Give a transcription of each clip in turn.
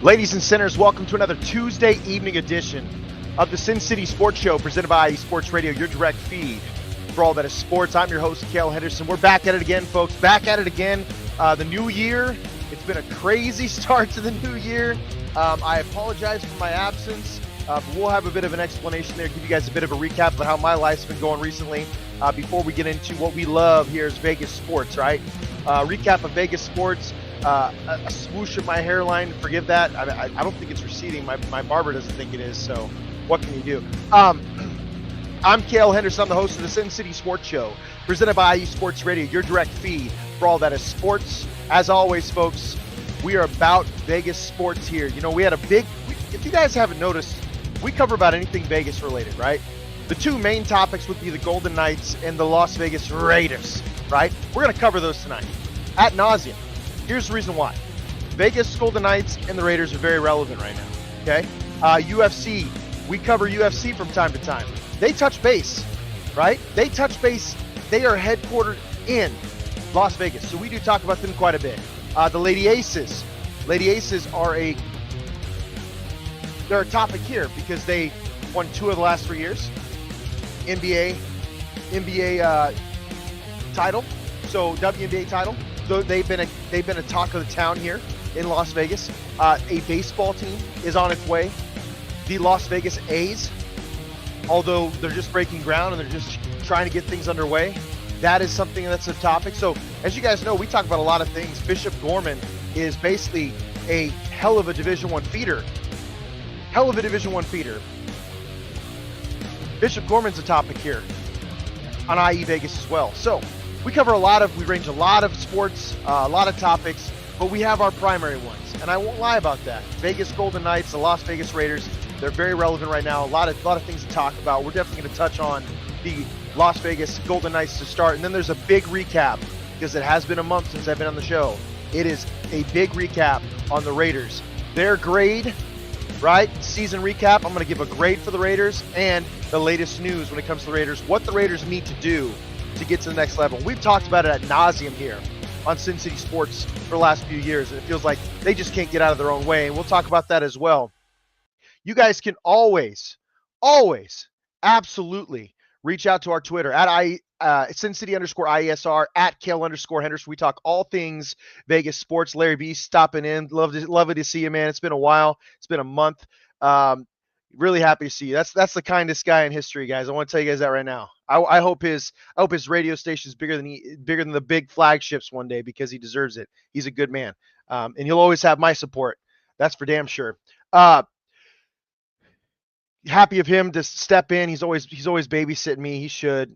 Ladies and sinners, welcome to another Tuesday evening edition of the Sin City Sports Show presented by Sports Radio, your direct feed for all that is sports. I'm your host, Kayle Henderson. We're back at it again, folks. Back at it again. The new year. It's been a crazy start to the new year. I apologize for my absence, but we'll have a bit of an explanation there, give you guys a bit of a recap of how my life's been going recently before we get into what we love here is Vegas sports, right? Recap of Vegas sports. A swoosh of my hairline, forgive that. I don't think it's receding. My barber doesn't think it is, so what can you do? I'm Kayle Henderson. I'm the host of the Sin City Sports Show, presented by IU Sports Radio, your direct feed for all that is sports. As always, folks, we are about Vegas sports here. You know, we had if you guys haven't noticed, we cover about anything Vegas related, right? The two main topics would be the Golden Knights and the Las Vegas Raiders, right? We're going to cover those tonight ad nauseum. Here's the reason why. Vegas, Golden Knights, and the Raiders are very relevant right now, okay? UFC, we cover UFC from time to time. They touch base, right? They touch base. They are headquartered in Las Vegas, so we do talk about them quite a bit. The Lady Aces. Lady Aces they're a topic here because they won 2 of the last 3 years. NBA title, so WNBA title. So they've been a talk of the town here in Las Vegas. A baseball team is on its way. The Las Vegas A's, although they're just breaking ground and they're just trying to get things underway, that is something that's a topic. So as you guys know, we talk about a lot of things. Bishop Gorman is basically a hell of a Division I feeder. Hell of a Division I feeder. Bishop Gorman's a topic here on IE Vegas as well. So we range a lot of sports, a lot of topics, but we have our primary ones. And I won't lie about that. Vegas Golden Knights, the Las Vegas Raiders, they're very relevant right now. A lot of things to talk about. We're definitely going to touch on the Las Vegas Golden Knights to start. And then there's a big recap because it has been a month since I've been on the show. It is a big recap on the Raiders. Their grade, right? Season recap. I'm going to give a grade for the Raiders and the latest news when it comes to the Raiders, what the Raiders need to do to get to the next level. We've talked about it ad nauseum here on Sin City Sports for the last few years, and it feels like they just can't get out of their own way, and we'll talk about that as well. You guys can always, absolutely reach out to our Twitter at SinCity_IESR, at Kayle_Henderson. We talk all things Vegas sports. Larry B stopping in. Love to see you, man. It's been a while. It's been a month. Really happy to see you. That's the kindest guy in history, guys. I want to tell you guys that right now. I hope his radio station is bigger than the big flagships one day because he deserves it. He's a good man, and he'll always have my support. That's for damn sure. Happy of him to step in. He's always babysitting me. He should.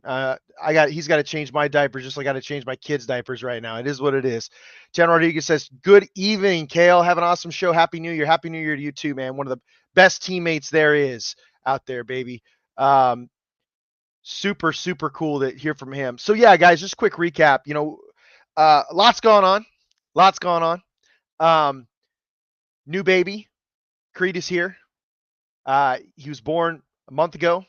He's got to change my diapers just like I got to change my kids' diapers right now. It is what it is. Jan Rodriguez says, "Good evening, Kayle. Have an awesome show. Happy New Year. Happy New Year to you too, man. One of the best teammates there is out there, baby." Super cool to hear from him. So yeah, guys, just a quick recap. You know, lots going on. New baby, Creed is here. He was born a month ago.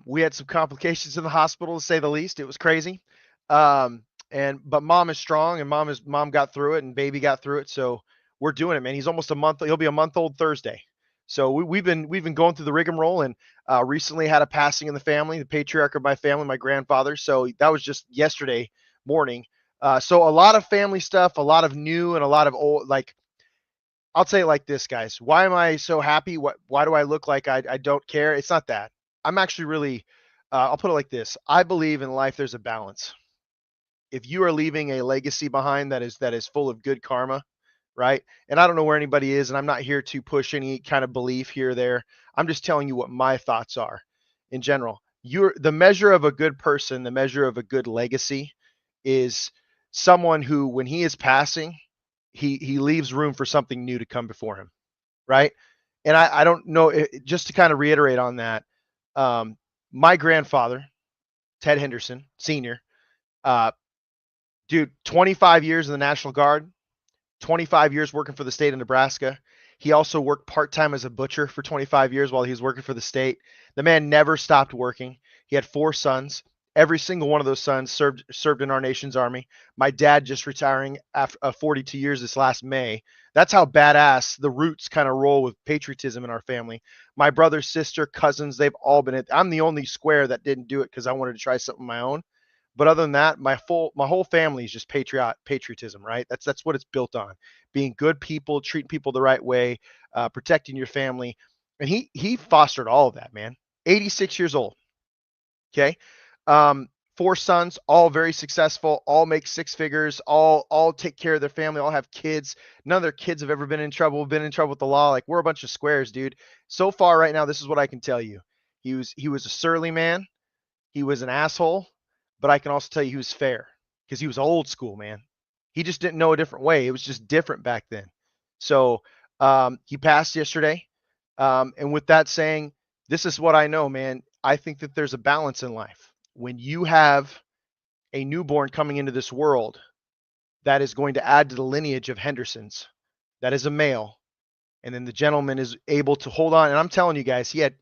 We had some complications in the hospital, to say the least. It was crazy. But mom is strong, and mom got through it, and baby got through it. So we're doing it, man. He's almost a month. He'll be a month old Thursday. So we've been going through the rigmarole, and recently had a passing in the family, the patriarch of my family, my grandfather. So that was just yesterday morning. So a lot of family stuff, a lot of new and a lot of old. Like, I'll say it like this, guys. Why am I so happy? Why do I look like I don't care? It's not that. I'm actually really. I'll put it like this. I believe in life there's a balance. If you are leaving a legacy behind that is full of good karma, right? And I don't know where anybody is, and I'm not here to push any kind of belief here or there. I'm just telling you what my thoughts are in general. The measure of a good person, the measure of a good legacy is someone who, when he is passing, he leaves room for something new to come before him, right? And I don't know, just to kind of reiterate on that, my grandfather, Ted Henderson, Sr., 25 years in the National Guard, 25 years working for the state of Nebraska. He also worked part-time as a butcher for 25 years while he was working for the state. The man never stopped working. He had 4 sons. Every single one of those sons served in our nation's army. My dad just retiring after 42 years this last May. That's how badass the roots kind of roll with patriotism in our family. My brother, sister, cousins, they've all been it. I'm the only square that didn't do it because I wanted to try something of my own. But other than that, my whole family is just patriotism, right? That's what it's built on. Being good people, treating people the right way, protecting your family. And he fostered all of that, man. 86 years old. Okay. Um, four sons, all very successful, all make six figures, all take care of their family, all have kids. None of their kids have ever been in trouble with the law. Like, we're a bunch of squares, dude. So far right now, this is what I can tell you. He was a surly man. He was an asshole, but I can also tell you he was fair because he was old school, man. He just didn't know a different way. It was just different back then. So he passed yesterday. And with that saying, this is what I know, man. I think that there's a balance in life. When you have a newborn coming into this world that is going to add to the lineage of Hendersons, that is a male, and then the gentleman is able to hold on. And I'm telling you guys, he had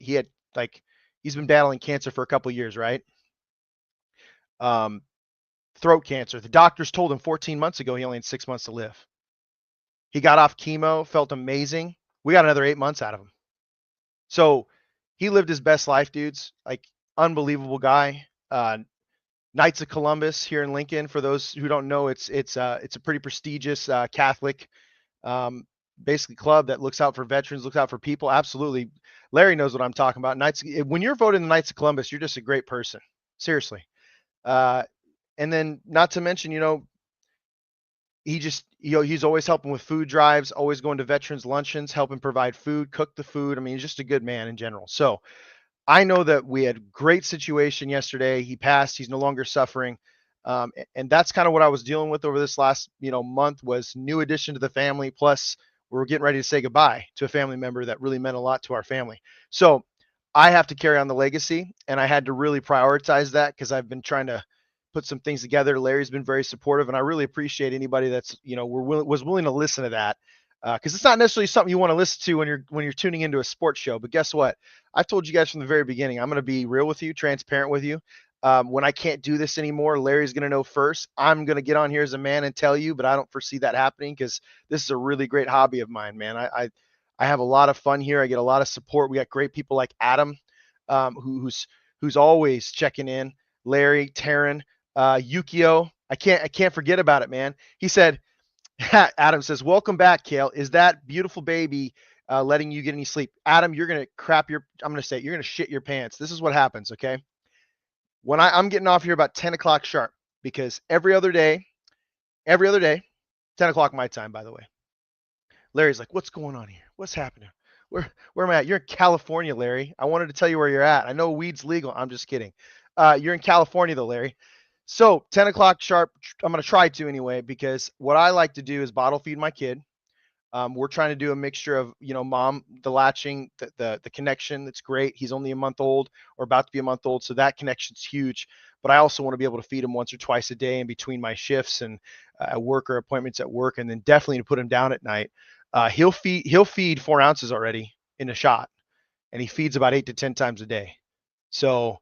like he's been battling cancer for a couple of years, right? Um, throat cancer. The doctors told him 14 months ago he only had 6 months to live. He got off chemo, felt amazing. We got another 8 months out of him. So he lived his best life, dudes. Like, unbelievable guy. Knights of Columbus here in Lincoln. For those who don't know, it's a pretty prestigious Catholic um, basically club that looks out for veterans, looks out for people. Absolutely, Larry knows what I'm talking about. Knights. When you're voting the Knights of Columbus, you're just a great person. Seriously. Uh, and then, not to mention, he's always helping with food drives, always going to veterans luncheons, helping provide food, cook the food. I mean, he's just a good man in general. So I know that we had great situation yesterday. He passed. He's no longer suffering. And that's kind of what I was dealing with over this last, month, was new addition to the family. Plus, we're getting ready to say goodbye to a family member that really meant a lot to our family. So I have to carry on the legacy, and I had to really prioritize that because I've been trying to put some things together. Larry's been very supportive, and I really appreciate anybody that's, was willing to listen to that. Because it's not necessarily something you want to listen to when you're tuning into a sports show. But guess what? I've told you guys from the very beginning, I'm going to be real with you, transparent with you. When I can't do this anymore, Larry's going to know first. I'm going to get on here as a man and tell you, but I don't foresee that happening because this is a really great hobby of mine, man. I have a lot of fun here. I get a lot of support. We got great people like Adam, who's always checking in. Larry, Taryn, Yukio. I can't forget about it, man. He said, Adam says, "Welcome back, Kayle. Is that beautiful baby letting you get any sleep?" Adam, you're gonna I'm gonna say it, you're gonna shit your pants. This is what happens, okay? When I'm getting off here about 10 o'clock sharp, because every other day, 10 o'clock my time, by the way. Larry's like, "What's going on here? What's happening? Where am I at?" "You're in California, Larry. I wanted to tell you where you're at. I know weed's legal." I'm just kidding. You're in California though, Larry. So 10 o'clock sharp, I'm going to try to anyway, because what I like to do is bottle feed my kid. We're trying to do a mixture of, mom, the latching, the connection. That's great. He's only a month old, or about to be a month old. So that connection's huge. But I also want to be able to feed him once or twice a day in between my shifts and at work, or appointments at work. And then definitely to put him down at night. He'll feed 4 ounces already in a shot, and he feeds about 8 to 10 times a day. So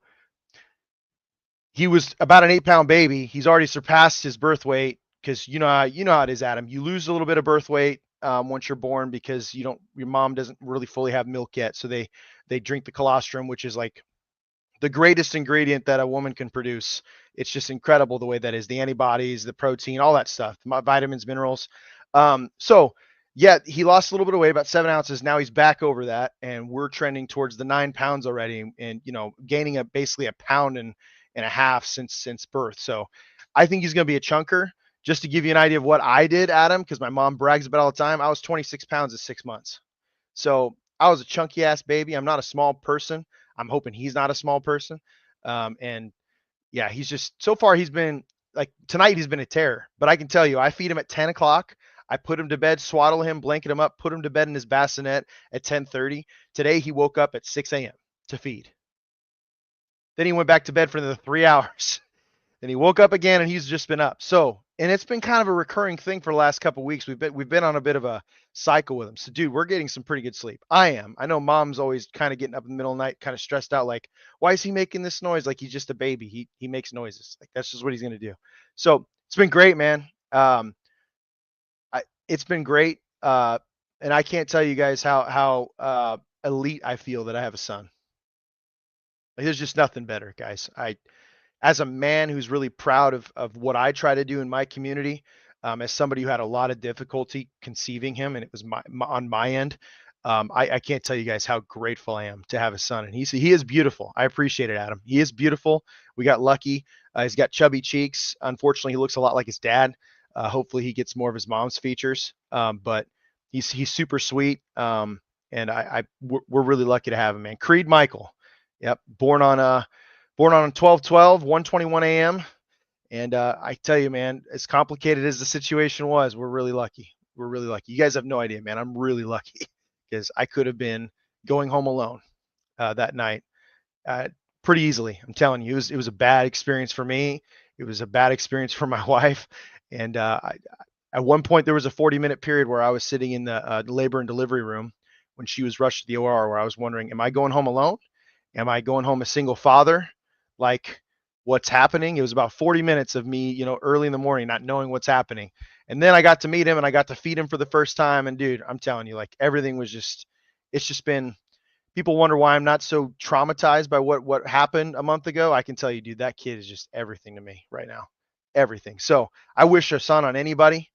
he was about an 8-pound baby. He's already surpassed his birth weight, because you know how it is, Adam. You lose a little bit of birth weight once you're born, because your mom doesn't really fully have milk yet. So they drink the colostrum, which is like the greatest ingredient that a woman can produce. It's just incredible the way that is. The antibodies, the protein, all that stuff, vitamins, minerals. So yeah, he lost a little bit of weight, about 7 ounces. Now he's back over that, and we're trending towards the 9 pounds already, and gaining basically a pound and a half since birth. So I think he's going to be a chunker. Just to give you an idea of what I did, Adam, because my mom brags about it all the time, I was 26 pounds at 6 months. So I was a chunky ass baby. I'm not a small person. I'm hoping he's not a small person. And yeah, he's just, so far he's been like, tonight he's been a terror. But I can tell you, I feed him at 10 o'clock. I put him to bed, swaddle him, blanket him up, put him to bed in his bassinet at 10:30. Today he woke up at 6 a.m. to feed. Then he went back to bed for the 3 hours. Then he woke up again, and he's just been up. So And it's been kind of a recurring thing for the last couple of weeks. We've been on a bit of a cycle with him. So, dude, we're getting some pretty good sleep. I am. I know mom's always kind of getting up in the middle of the night, kind of stressed out, like, why is he making this noise? Like he's just a baby. He makes noises. Like that's just what he's gonna do. So it's been great, man. It's been great. And I can't tell you guys how elite I feel that I have a son. Like, there's just nothing better, guys. As a man who's really proud of what I try to do in my community, as somebody who had a lot of difficulty conceiving him, and it was on my end, I can't tell you guys how grateful I am to have a son, and he is beautiful. I appreciate it, Adam. He is beautiful. We got lucky. He's got chubby cheeks. Unfortunately, he looks a lot like his dad. Hopefully, he gets more of his mom's features, but he's super sweet, and we're really lucky to have him, man. Creed Michael, yep, born on 12/12, 1:21 a.m. And I tell you, man, as complicated as the situation was, we're really lucky. We're really lucky. You guys have no idea, man. I'm really lucky because I could have been going home alone that night pretty easily. I'm telling you, it was a bad experience for me. It was a bad experience for my wife. And at one point, there was a 40-minute period where I was sitting in the labor and delivery room when she was rushed to the OR, where I was wondering, am I going home alone? Am I going home a single father? Like, what's happening? It was about 40 minutes of me, early in the morning, not knowing what's happening. And then I got to meet him and I got to feed him for the first time. And dude, I'm telling you, like everything was it's just been, people wonder why I'm not so traumatized by what happened a month ago. I can tell you, dude, that kid is just everything to me right now. Everything. So I wish a son on anybody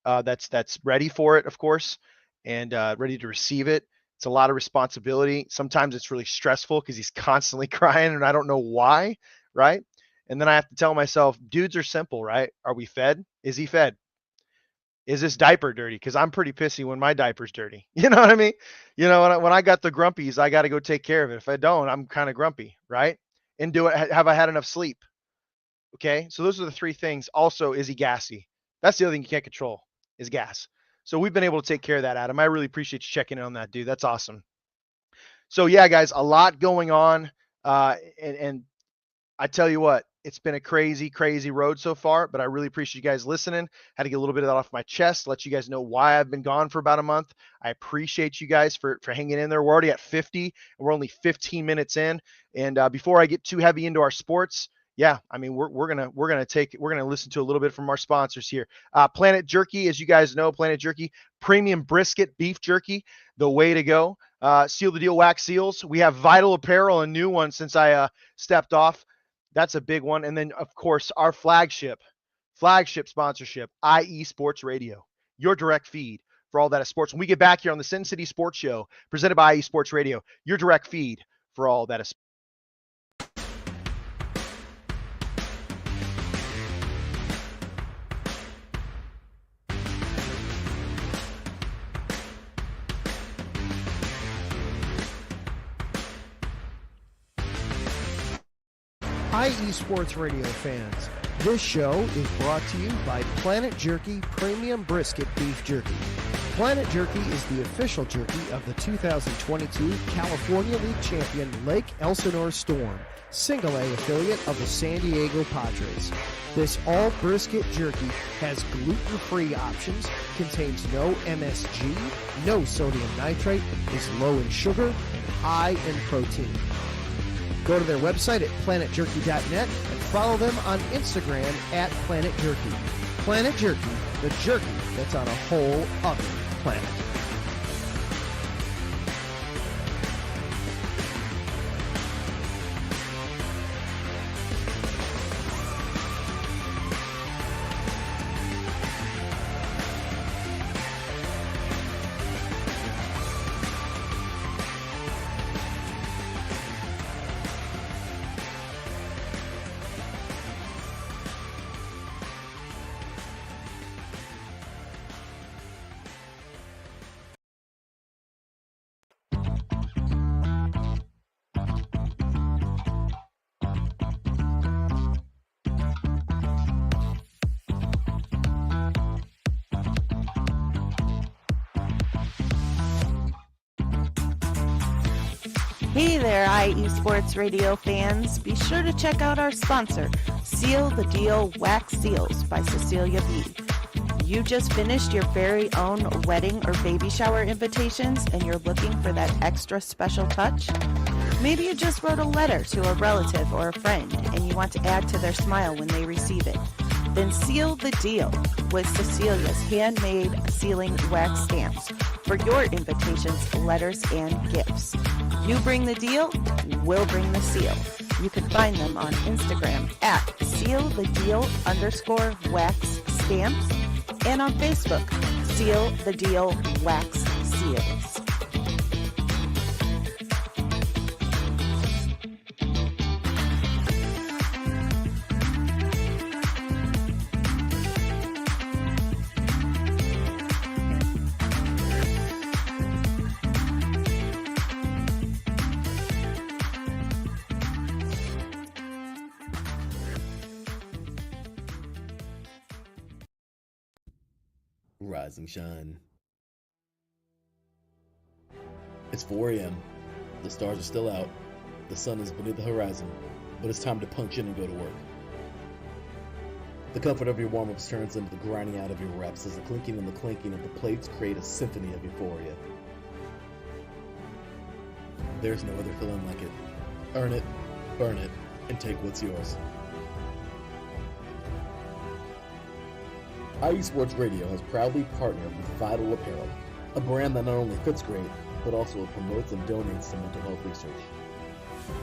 that's ready for it, of course, and ready to receive it. It's a lot of responsibility. Sometimes it's really stressful because he's constantly crying and I don't know why, right? And then I have to tell myself, dudes are simple, right? Are we fed? Is he fed? Is this diaper dirty? Because I'm pretty pissy when my diaper's dirty. You know what I mean? When I got the grumpies, I got to go take care of it. If I don't, I'm kind of grumpy, right? And have I had enough sleep? Okay, so those are the three things. Also, is he gassy? That's the other thing you can't control is gas. So we've been able to take care of that, Adam. I really appreciate you checking in on that, dude. That's awesome. So yeah, guys, a lot going on. And I tell you what, it's been a crazy, crazy road so far, but I really appreciate you guys listening. Had to get a little bit of that off my chest, let you guys know why I've been gone for about a month. I appreciate you guys for hanging in there. We're already at 50 and we're only 15 minutes in. And before I get too heavy into our sports, yeah, I mean, we're gonna listen to a little bit from our sponsors here. Planet Jerky, as you guys know, Planet Jerky, premium brisket beef jerky, the way to go. Seal the Deal wax seals. We have Vital Apparel, a new one since I stepped off. That's a big one. And then, of course, our flagship sponsorship, IE Sports Radio, your direct feed for all that is sports. When we get back here on the Sin City Sports Show, presented by IE Sports Radio, your direct feed for all that is sports. IE Sports Radio fans, this show is brought to you by Planet Jerky Premium Brisket Beef Jerky. Planet Jerky is the official jerky of the 2022 California League champion Lake Elsinore Storm, Single A affiliate of the San Diego Padres. This all brisket jerky has gluten-free options, contains no MSG, no sodium nitrate, is low in sugar, and high in protein. Go to their website at planetjerky.net and follow them on Instagram at Planet Jerky. Planet Jerky, the jerky that's on a whole other planet. Hey there, IE Sports Radio fans. Be sure to check out our sponsor, Seal the Deal Wax Seals by Cecilia B. You just finished your very own wedding or baby shower invitations and you're looking for that extra special touch? Maybe you just wrote a letter to a relative or a friend and you want to add to their smile when they receive it. Then seal the deal with Cecilia's handmade sealing wax stamps for your invitations, letters, and gifts. You bring the deal, we'll bring the seal. You can find them on Instagram at sealthedeal_wax stamps and on Facebook, Seal the Deal Wax Seals. Rise and shine. It's 4 a.m. The stars are still out. The sun is beneath the horizon, but it's time to punch in and go to work. The comfort of your warm-ups turns into the grinding out of your reps as the clinking and the clanking of the plates create a symphony of euphoria. There's no other feeling like it. Earn it, burn it, and take what's yours. IE Sports Radio has proudly partnered with Vital Apparel, a brand that not only fits great, but also promotes and donates to mental health research.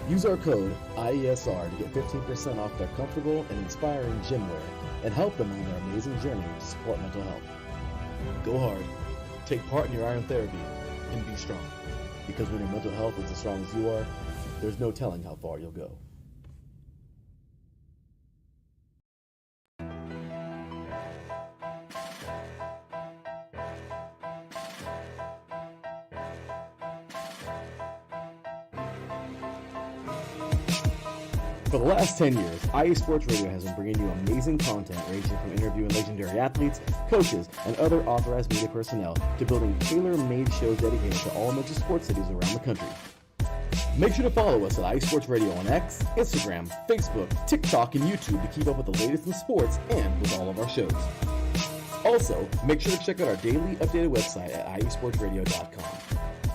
Use our code IESR to get 15% off their comfortable and inspiring gym wear and help them on their amazing journey to support mental health. Go hard, take part in your iron therapy, and be strong. Because when your mental health is as strong as you are, there's no telling how far you'll go. For the last 10 years, IE Sports Radio has been bringing you amazing content ranging from interviewing legendary athletes, coaches, and other authorized media personnel to building tailor-made shows dedicated to all major sports cities around the country. Make sure to follow us at IE Sports Radio on X, Instagram, Facebook, TikTok, and YouTube to keep up with the latest in sports and with all of our shows. Also, make sure to check out our daily updated website at iesportsradio.com.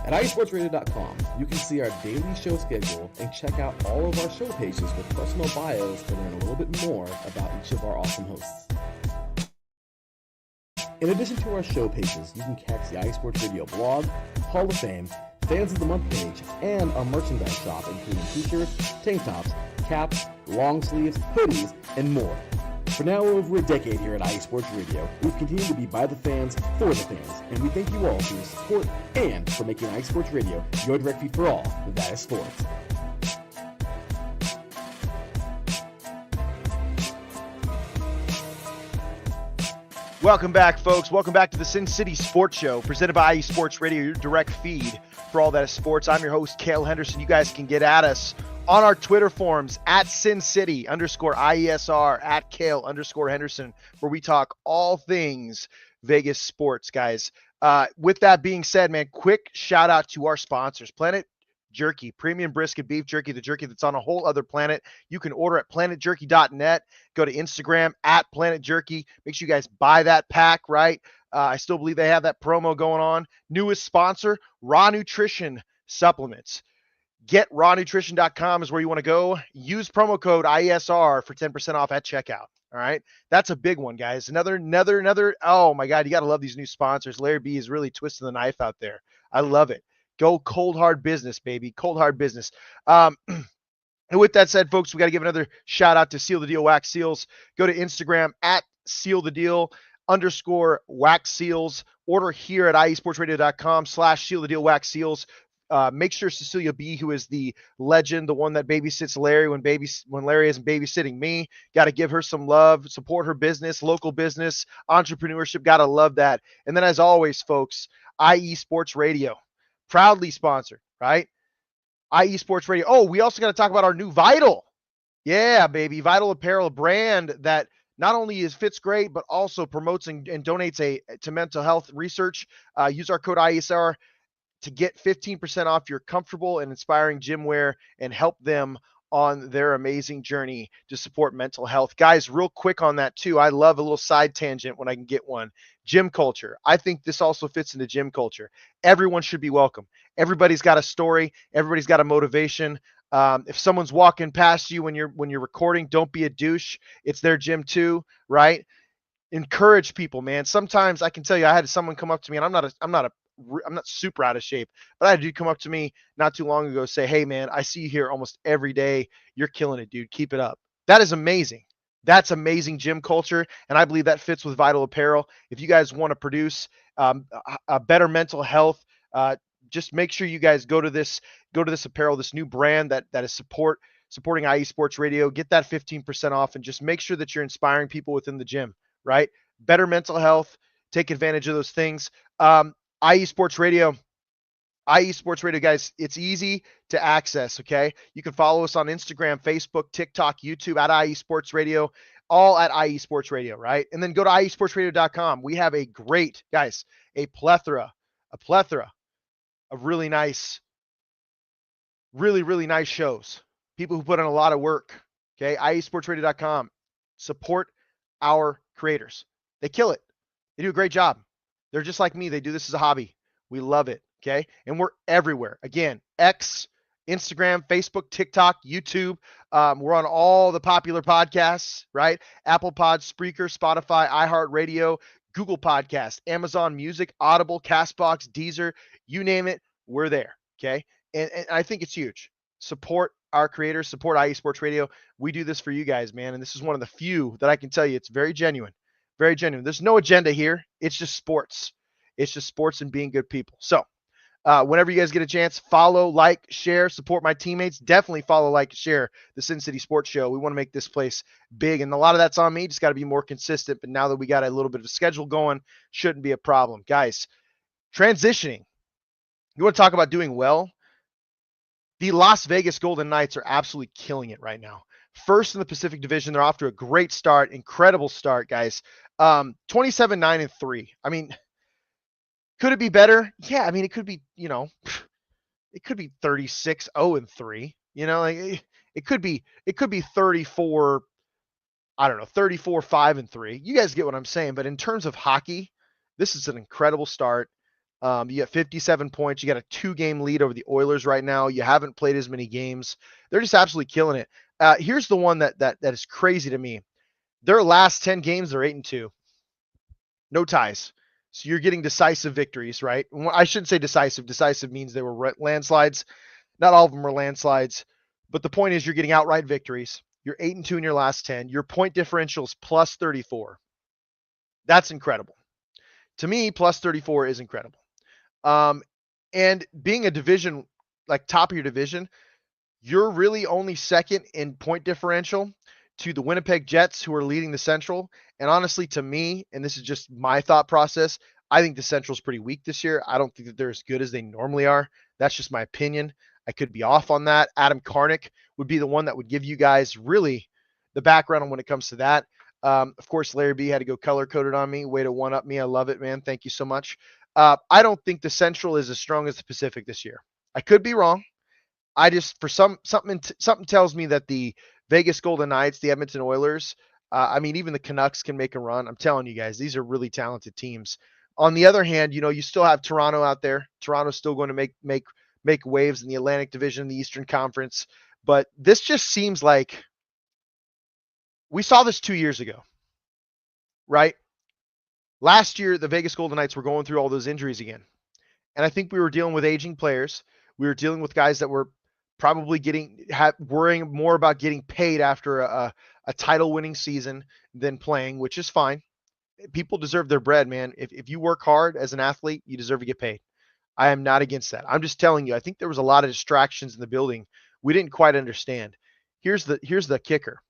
At iesportsradio.com, you can see our daily show schedule and check out all of our show pages with personal bios to learn a little bit more about each of our awesome hosts. In addition to our show pages, you can catch the IE Sports Radio blog, Hall of Fame, Fans of the Month page, and our merchandise shop including t-shirts, tank tops, caps, long sleeves, hoodies, and more. For now over a decade here at IE Sports Radio, we've continued to be by the fans, for the fans, and we thank you all for your support and for making IE Sports Radio your direct feed for all that is sports. Welcome back, folks. Welcome back to the Sin City Sports Show, presented by IE Sports Radio, your direct feed for all that is sports. I'm your host, Kayle Henderson. You guys can get at us on our Twitter forums at SinCity_IESR, at Kayle_Henderson, where we talk all things Vegas sports, guys. With that being said, man, quick shout out to our sponsors, Planet Jerky, premium brisket beef jerky, the jerky that's on a whole other planet. You can order at planetjerky.net. Go to Instagram at Planet Jerky. Make sure you guys buy that pack, right? I still believe they have that promo going on. Newest sponsor, Raw Nutrition Supplements. GetRawNutrition.com is where you want to go. Use promo code IESR for 10% off at checkout. All right. That's a big one, guys. Another. Oh my God. You got to love these new sponsors. Larry B is really twisting the knife out there. I love it. Go cold hard business, baby. Cold hard business. And with that said, folks, we got to give another shout out to Seal the Deal Wax Seals. Go to Instagram at SealTheDeal_wax seals. Order here at IESportsRadio.com/Seal the Deal Wax Seals. Make sure Cecilia B, who is the legend, the one that babysits Larry when Larry isn't babysitting me, got to give her some love, support her business, local business, entrepreneurship. Got to love that. And then as always, folks, IE Sports Radio, proudly sponsored, right? IE Sports Radio. Oh, we also got to talk about our new Vital. Yeah, baby. Vital Apparel, a brand that not only fits great, but also promotes and donates to mental health research. Use our code IESR. to get 15% off your comfortable and inspiring gym wear and help them on their amazing journey to support mental health. Guys, real quick on that too. I love a little side tangent when I can get one. Gym culture. I think this also fits into gym culture. Everyone should be welcome. Everybody's got a story. Everybody's got a motivation. If someone's walking past you when you're recording, don't be a douche. It's their gym too, right? Encourage people, man. Sometimes I can tell you, I had someone come up to me, and I'm not super out of shape, but I had a dude come up to me not too long ago, say, "Hey, man, I see you here almost every day. You're killing it, dude. Keep it up." That is amazing. That's amazing gym culture, and I believe that fits with Vital Apparel. If you guys want to produce a better mental health, just make sure you guys go to this apparel, this new brand that is supporting IE Sports Radio. Get that 15% off, and just make sure that you're inspiring people within the gym. Right? Better mental health. Take advantage of those things. IE Sports Radio, guys, it's easy to access, okay? You can follow us on Instagram, Facebook, TikTok, YouTube at IE Sports Radio, all at IE Sports Radio, right? And then go to iesportsradio.com. We have a plethora of really nice, really nice shows. People who put in a lot of work, okay? iesportsradio.com. Support our creators. They kill it. They do a great job. They're just like me. They do this as a hobby. We love it. Okay. And we're everywhere. Again, X, Instagram, Facebook, TikTok, YouTube. We're on all the popular podcasts, right? Apple Pod, Spreaker, Spotify, iHeartRadio, Google Podcast, Amazon Music, Audible, Castbox, Deezer, you name it, we're there. Okay. And I think it's huge. Support our creators, support IE Sports Radio. We do this for you guys, man. And this is one of the few that I can tell you it's very genuine. Very genuine. There's no agenda here. It's just sports. It's just sports and being good people. So whenever you guys get a chance, follow, like, share, support my teammates. Definitely follow, like, share the Sin City Sports Show. We want to make this place big. And a lot of that's on me. Just got to be more consistent. But now that we got a little bit of a schedule going, shouldn't be a problem. Guys, transitioning. You want to talk about doing well? The Las Vegas Golden Knights are absolutely killing it right now. First in the Pacific Division. They're off to a great start. Incredible start, guys. 27-9-3. I mean, could it be better? Yeah, I mean, it could be, it could be 36-0-3. Like it could be 34, I don't know, 34-5-3. You guys get what I'm saying. But in terms of hockey, this is an incredible start. You got 57 points. You got a 2-game lead over the Oilers right now. You haven't played as many games. They're just absolutely killing it. Here's the one that is crazy to me. Their last 10 games, they're 8-2. No ties. So you're getting decisive victories, right? I shouldn't say decisive. Decisive means they were landslides. Not all of them were landslides. But the point is you're getting outright victories. You're 8-2 in your last 10. Your point differential is plus 34. That's incredible. To me, plus 34 is incredible. And being a division, like top of your division, you're really only second in point differential to the Winnipeg Jets, who are leading the Central. And honestly, to me, and this is just my thought process, I think the Central's pretty weak this year. I don't think that they're as good as they normally are. That's just my opinion. I could be off on that. Adam Karnick would be the one that would give you guys really the background on when it comes to that. Of course, Larry B had to go color-coded on me. Way to one-up me. I love it, man. Thank you so much. I don't think the Central is as strong as the Pacific this year. I could be wrong. I just, for something tells me that the Vegas Golden Knights, the Edmonton Oilers, even the Canucks can make a run. I'm telling you guys, these are really talented teams. On the other hand, you still have Toronto out there. Toronto's still going to make waves in the Atlantic Division, the Eastern Conference. But this just seems like we saw this 2 years ago, right? Last year, the Vegas Golden Knights were going through all those injuries again. And I think we were dealing with aging players. We were dealing with guys that were probably worrying more about getting paid after a title-winning season than playing, which is fine. People deserve their bread, man. If you work hard as an athlete, you deserve to get paid. I am not against that. I'm just telling you, I think there was a lot of distractions in the building we didn't quite understand. Here's the kicker.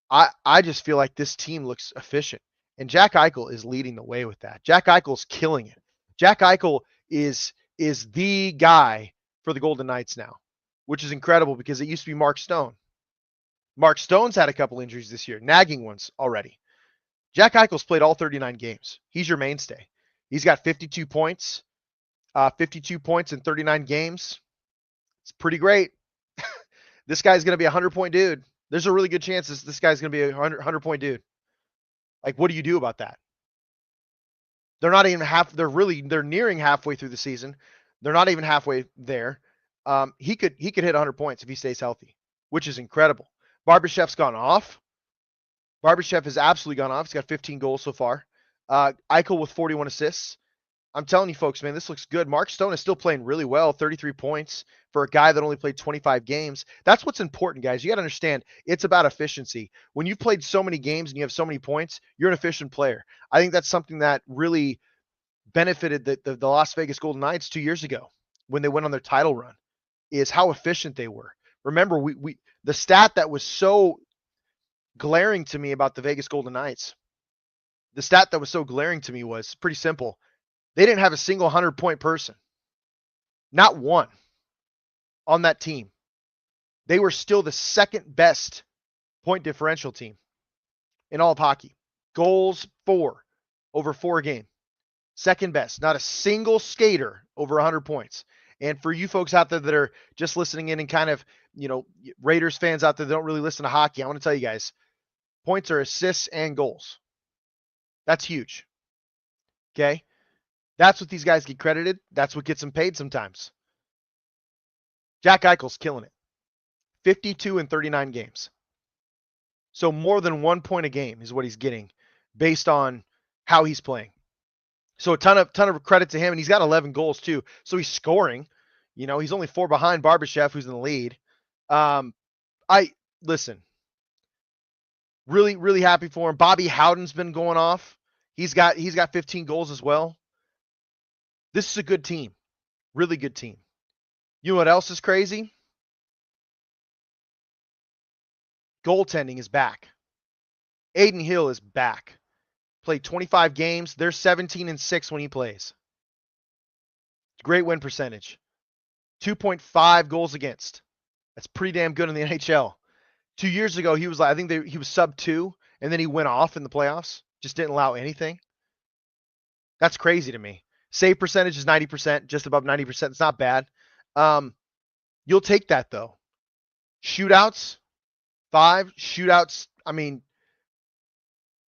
I just feel like this team looks efficient. And Jack Eichel is leading the way with that. Jack Eichel's killing it. Jack Eichel is the guy for the Golden Knights now, which is incredible because it used to be Mark Stone. Mark Stone's had a couple injuries this year, nagging ones already. Jack Eichel's played all 39 games. He's your mainstay. He's got 52 points, 52 points in 39 games. It's pretty great. This guy's going to be a 100-point dude. There's a really good chance this guy's going to be a 100-point dude. Like, what do you do about that? They're not even they're nearing halfway through the season. They're not even halfway there. He could hit 100 points if he stays healthy, which is incredible. Barbashev's gone off. Barbashev has absolutely gone off. He's got 15 goals so far. Eichel with 41 assists. I'm telling you folks, man, this looks good. Mark Stone is still playing really well, 33 points for a guy that only played 25 games. That's what's important, guys. You got to understand, it's about efficiency. When you've played so many games and you have so many points, you're an efficient player. I think that's something that really benefited the Las Vegas Golden Knights 2 years ago when they went on their title run, is how efficient they were. Remember, the stat that was so glaring to me about the Vegas Golden Knights, the stat that was so glaring to me was pretty simple. They didn't have a single 100-point person. Not one on that team. They were still the second best point differential team in all of hockey. Goals for over 4 a game. Second best. Not a single skater over 100 points. And for you folks out there that are just listening in and kind of, Raiders fans out there that don't really listen to hockey, I want to tell you guys, points are assists and goals. That's huge. Okay? That's what these guys get credited. That's what gets them paid sometimes. Jack Eichel's killing it. 52 in 39 games. So more than 1 point a game is what he's getting based on how he's playing. So a ton of credit to him, and he's got 11 goals too. So he's scoring. He's only 4 behind Barbashev, who's in the lead. Listen. Really, really happy for him. Bobby Howden's been going off. He's got 15 goals as well. This is a good team. Really good team. You know what else is crazy? Goaltending is back. Aiden Hill is back. Played 25 games. They're 17-6 when he plays. Great win percentage. 2.5 goals against. That's pretty damn good in the NHL. 2 years ago, he was he was sub 2, and then he went off in the playoffs. Just didn't allow anything. That's crazy to me. Save percentage is 90%, just above 90%. It's not bad. You'll take that, though. Shootouts, 5. Shootouts,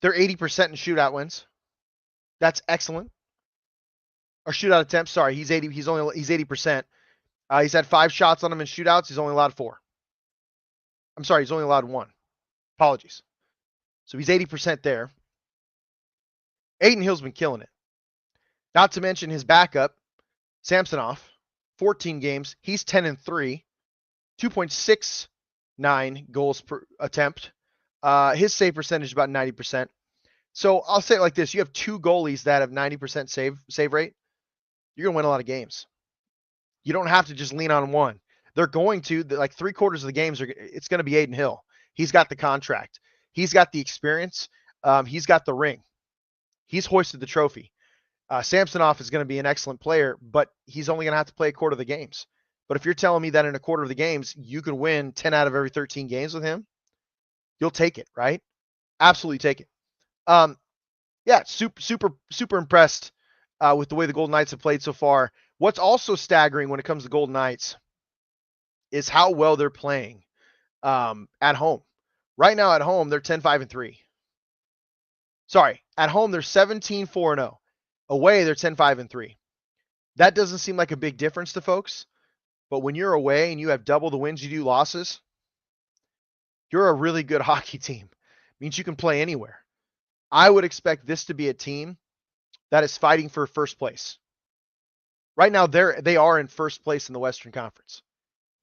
they're 80% in shootout wins. That's excellent. Or shootout attempts, sorry. He's 80%. He's had 5 shots on him in shootouts. He's only allowed 4. I'm sorry, he's only allowed 1. Apologies. So he's 80% there. Aiden Hill's been killing it. Not to mention his backup, Samsonov, 14 games. He's 10-3, 2.69 goals per attempt. His save percentage is about 90%. So I'll say it like this. You have 2 goalies that have 90% save rate. You're going to win a lot of games. You don't have to just lean on one. They're going to, like 3/4 of the games, it's going to be Aiden Hill. He's got the contract. He's got the experience. He's got the ring. He's hoisted the trophy. Samsonov is going to be an excellent player, but he's only going to have to play a quarter of the games. But if you're telling me that in a quarter of the games, you can win 10 out of every 13 games with him, you'll take it, right? Absolutely take it. Yeah, super impressed with the way the Golden Knights have played so far. What's also staggering when it comes to Golden Knights is how well they're playing at home. Right now at home, they're 10-5-3. Sorry, at home, they're 17-4-0. Away, they're 10-5-3. That doesn't seem like a big difference to folks, but when you're away and you have double the wins you do losses, you're a really good hockey team. It means you can play anywhere. I would expect this to be a team that is fighting for first place. Right now, they are in first place in the Western Conference,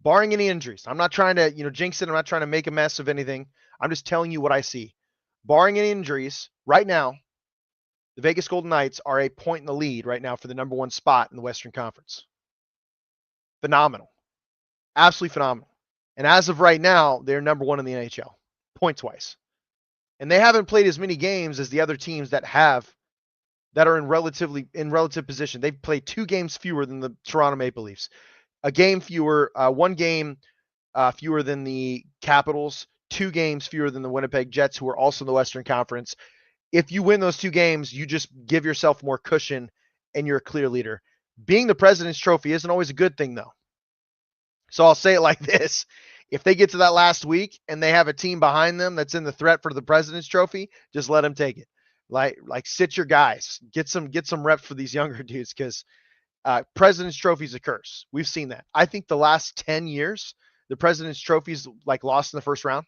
barring any injuries. I'm not trying to, jinx it. I'm not trying to make a mess of anything. I'm just telling you what I see. Barring any injuries, right now, the Vegas Golden Knights are a point in the lead right now for the number 1 spot in the Western Conference. Phenomenal. Absolutely phenomenal. And as of right now, they're number 1 in the NHL, points-wise. And they haven't played as many games as the other teams that are in relative position. They've played 2 games fewer than the Toronto Maple Leafs. A game fewer, 1 game fewer than the Capitals, 2 games fewer than the Winnipeg Jets, who are also in the Western Conference. If you win those 2 games, you just give yourself more cushion and you're a clear leader. Being the President's Trophy isn't always a good thing, though. So I'll say it like this. If they get to that last week and they have a team behind them that's in the threat for the President's Trophy, just let them take it. Like sit your guys. Get some reps for these younger dudes, because President's Trophy is a curse. We've seen that. I think the last 10 years, the President's Trophy's like lost in the first round.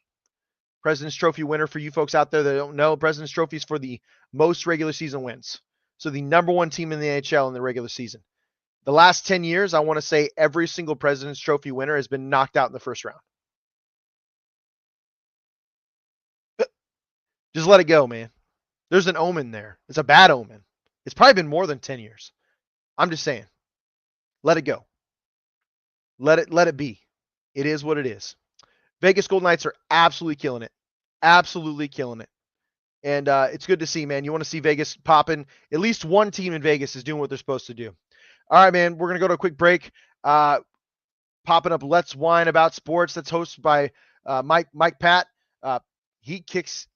President's Trophy winner, for you folks out there that don't know, President's Trophy is for the most regular season wins. So the number one team in the NHL in the regular season. The last 10 years, I want to say every single President's Trophy winner has been knocked out in the first round. Just let it go, man. There's an omen there. It's a bad omen. It's probably been more than 10 years. I'm just saying. Let it go. Let it be. It is what it is. Vegas Golden Knights are absolutely killing it. Absolutely killing it. And it's good to see, man. You want to see Vegas popping. At least one team in Vegas is doing what they're supposed to do. All right, man. We're going to go to a quick break. Popping up Let's Whine About Sports. That's hosted by Mike Pat. He kicks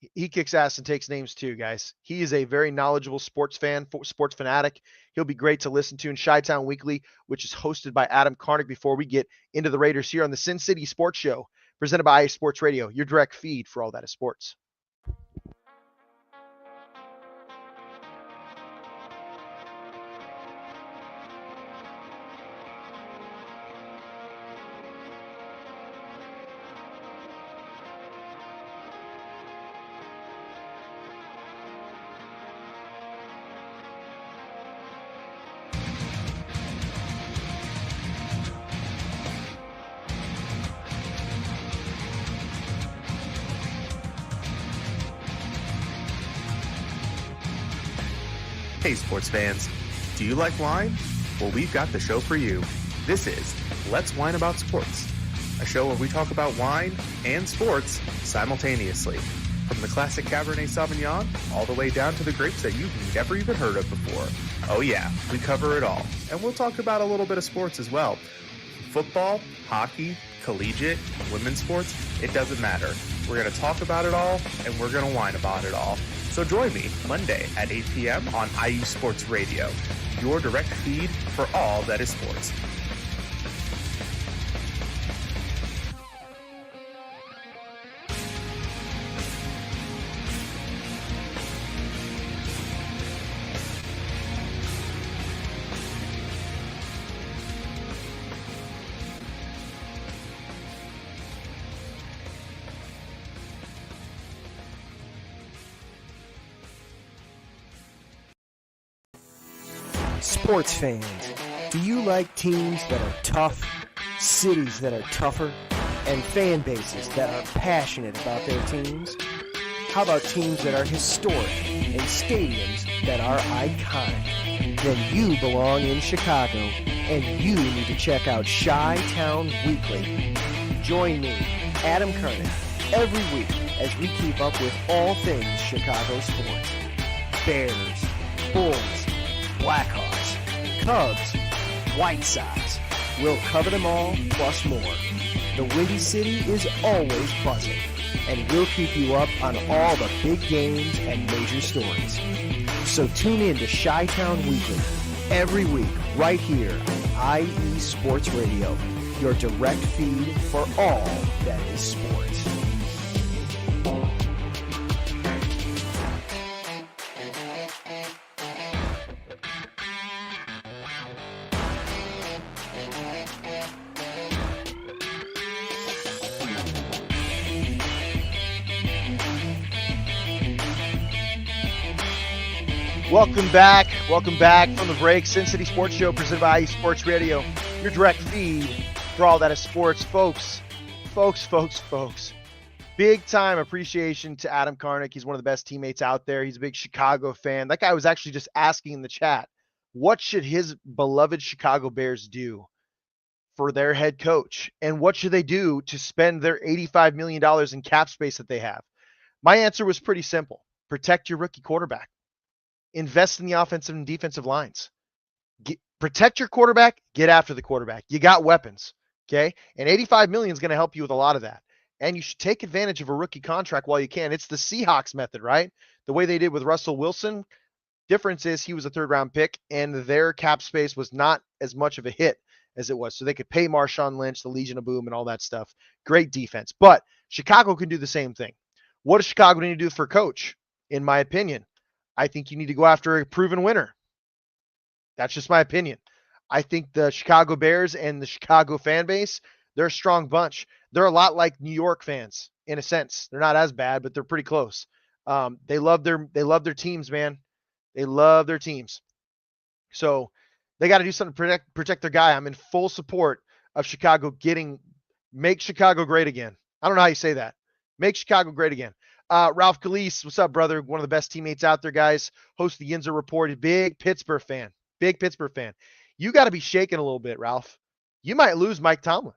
ass and takes names too, guys. He is a very knowledgeable sports fanatic. He'll be great to listen to in Chi-Town Weekly, which is hosted by Adam Karnick. Before we get into the Raiders here on the Sin City Sports Show, presented by IE Sports Radio, your direct feed for all that is sports. Hey sports fans, do you like wine? Well, we've got the show for you. This is Let's Whine About Sports, a show where we talk about wine and sports simultaneously. From the classic Cabernet Sauvignon all the way down to the grapes that you've never even heard of before. Oh yeah, we cover it all. And we'll talk about a little bit of sports as well. Football, hockey, collegiate, women's sports, it doesn't matter. We're going to talk about it all, and we're going to whine about it all. So join me Monday at 8 p.m. on IU Sports Radio, your direct feed for all that is sports. Sports fans, do you like teams that are tough, cities that are tougher, and fan bases that are passionate about their teams? How about teams that are historic and stadiums that are iconic? Then you belong in Chicago, and you need to check out Chi-Town Weekly. Join me, Adam Karnick, every week as we keep up with all things Chicago sports. Bears, Bulls, Blackhawks, Cubs, White Sox. We'll cover them all, plus more. The Windy City is always buzzing, and we'll keep you up on all the big games and major stories. So tune in to Chi-Town Weekly every week right here on IE Sports Radio, your direct feed for all that is sports. Welcome back from the break. Sin City Sports Show presented by IE Sports Radio, your direct feed for all that is sports. Folks. Big time appreciation to Adam Karnick. He's one of the best teammates out there. He's a big Chicago fan. That guy was actually just asking in the chat, what should his beloved Chicago Bears do for their head coach? And what should they do to spend their $85 million in cap space that they have? My answer was pretty simple. Protect your rookie quarterback. Invest in the offensive and defensive lines. Protect your quarterback. Get after the quarterback. You got weapons, okay? And $85 million is going to help you with a lot of that. And you should take advantage of a rookie contract while you can. It's the Seahawks method, right? The way they did with Russell Wilson. Difference is he was a 3rd-round pick, and their cap space was not as much of a hit as it was. So they could pay Marshawn Lynch, the Legion of Boom, and all that stuff. Great defense. But Chicago can do the same thing. What does Chicago need to do for coach? In my opinion, I think you need to go after a proven winner. That's just my opinion. I think the Chicago Bears and the Chicago fan base, they're a strong bunch. They're a lot like New York fans in a sense. They're not as bad, but they're pretty close. They love their teams, man. They love their teams. So they got to do something to protect their guy. I'm in full support of Chicago make Chicago great again. I don't know how you say that. Make Chicago great again. Ralph Calise, what's up, brother? One of the best teammates out there, guys. Host the Yinzer Report. Big Pittsburgh fan. Big Pittsburgh fan. You got to be shaking a little bit, Ralph. You might lose Mike Tomlin.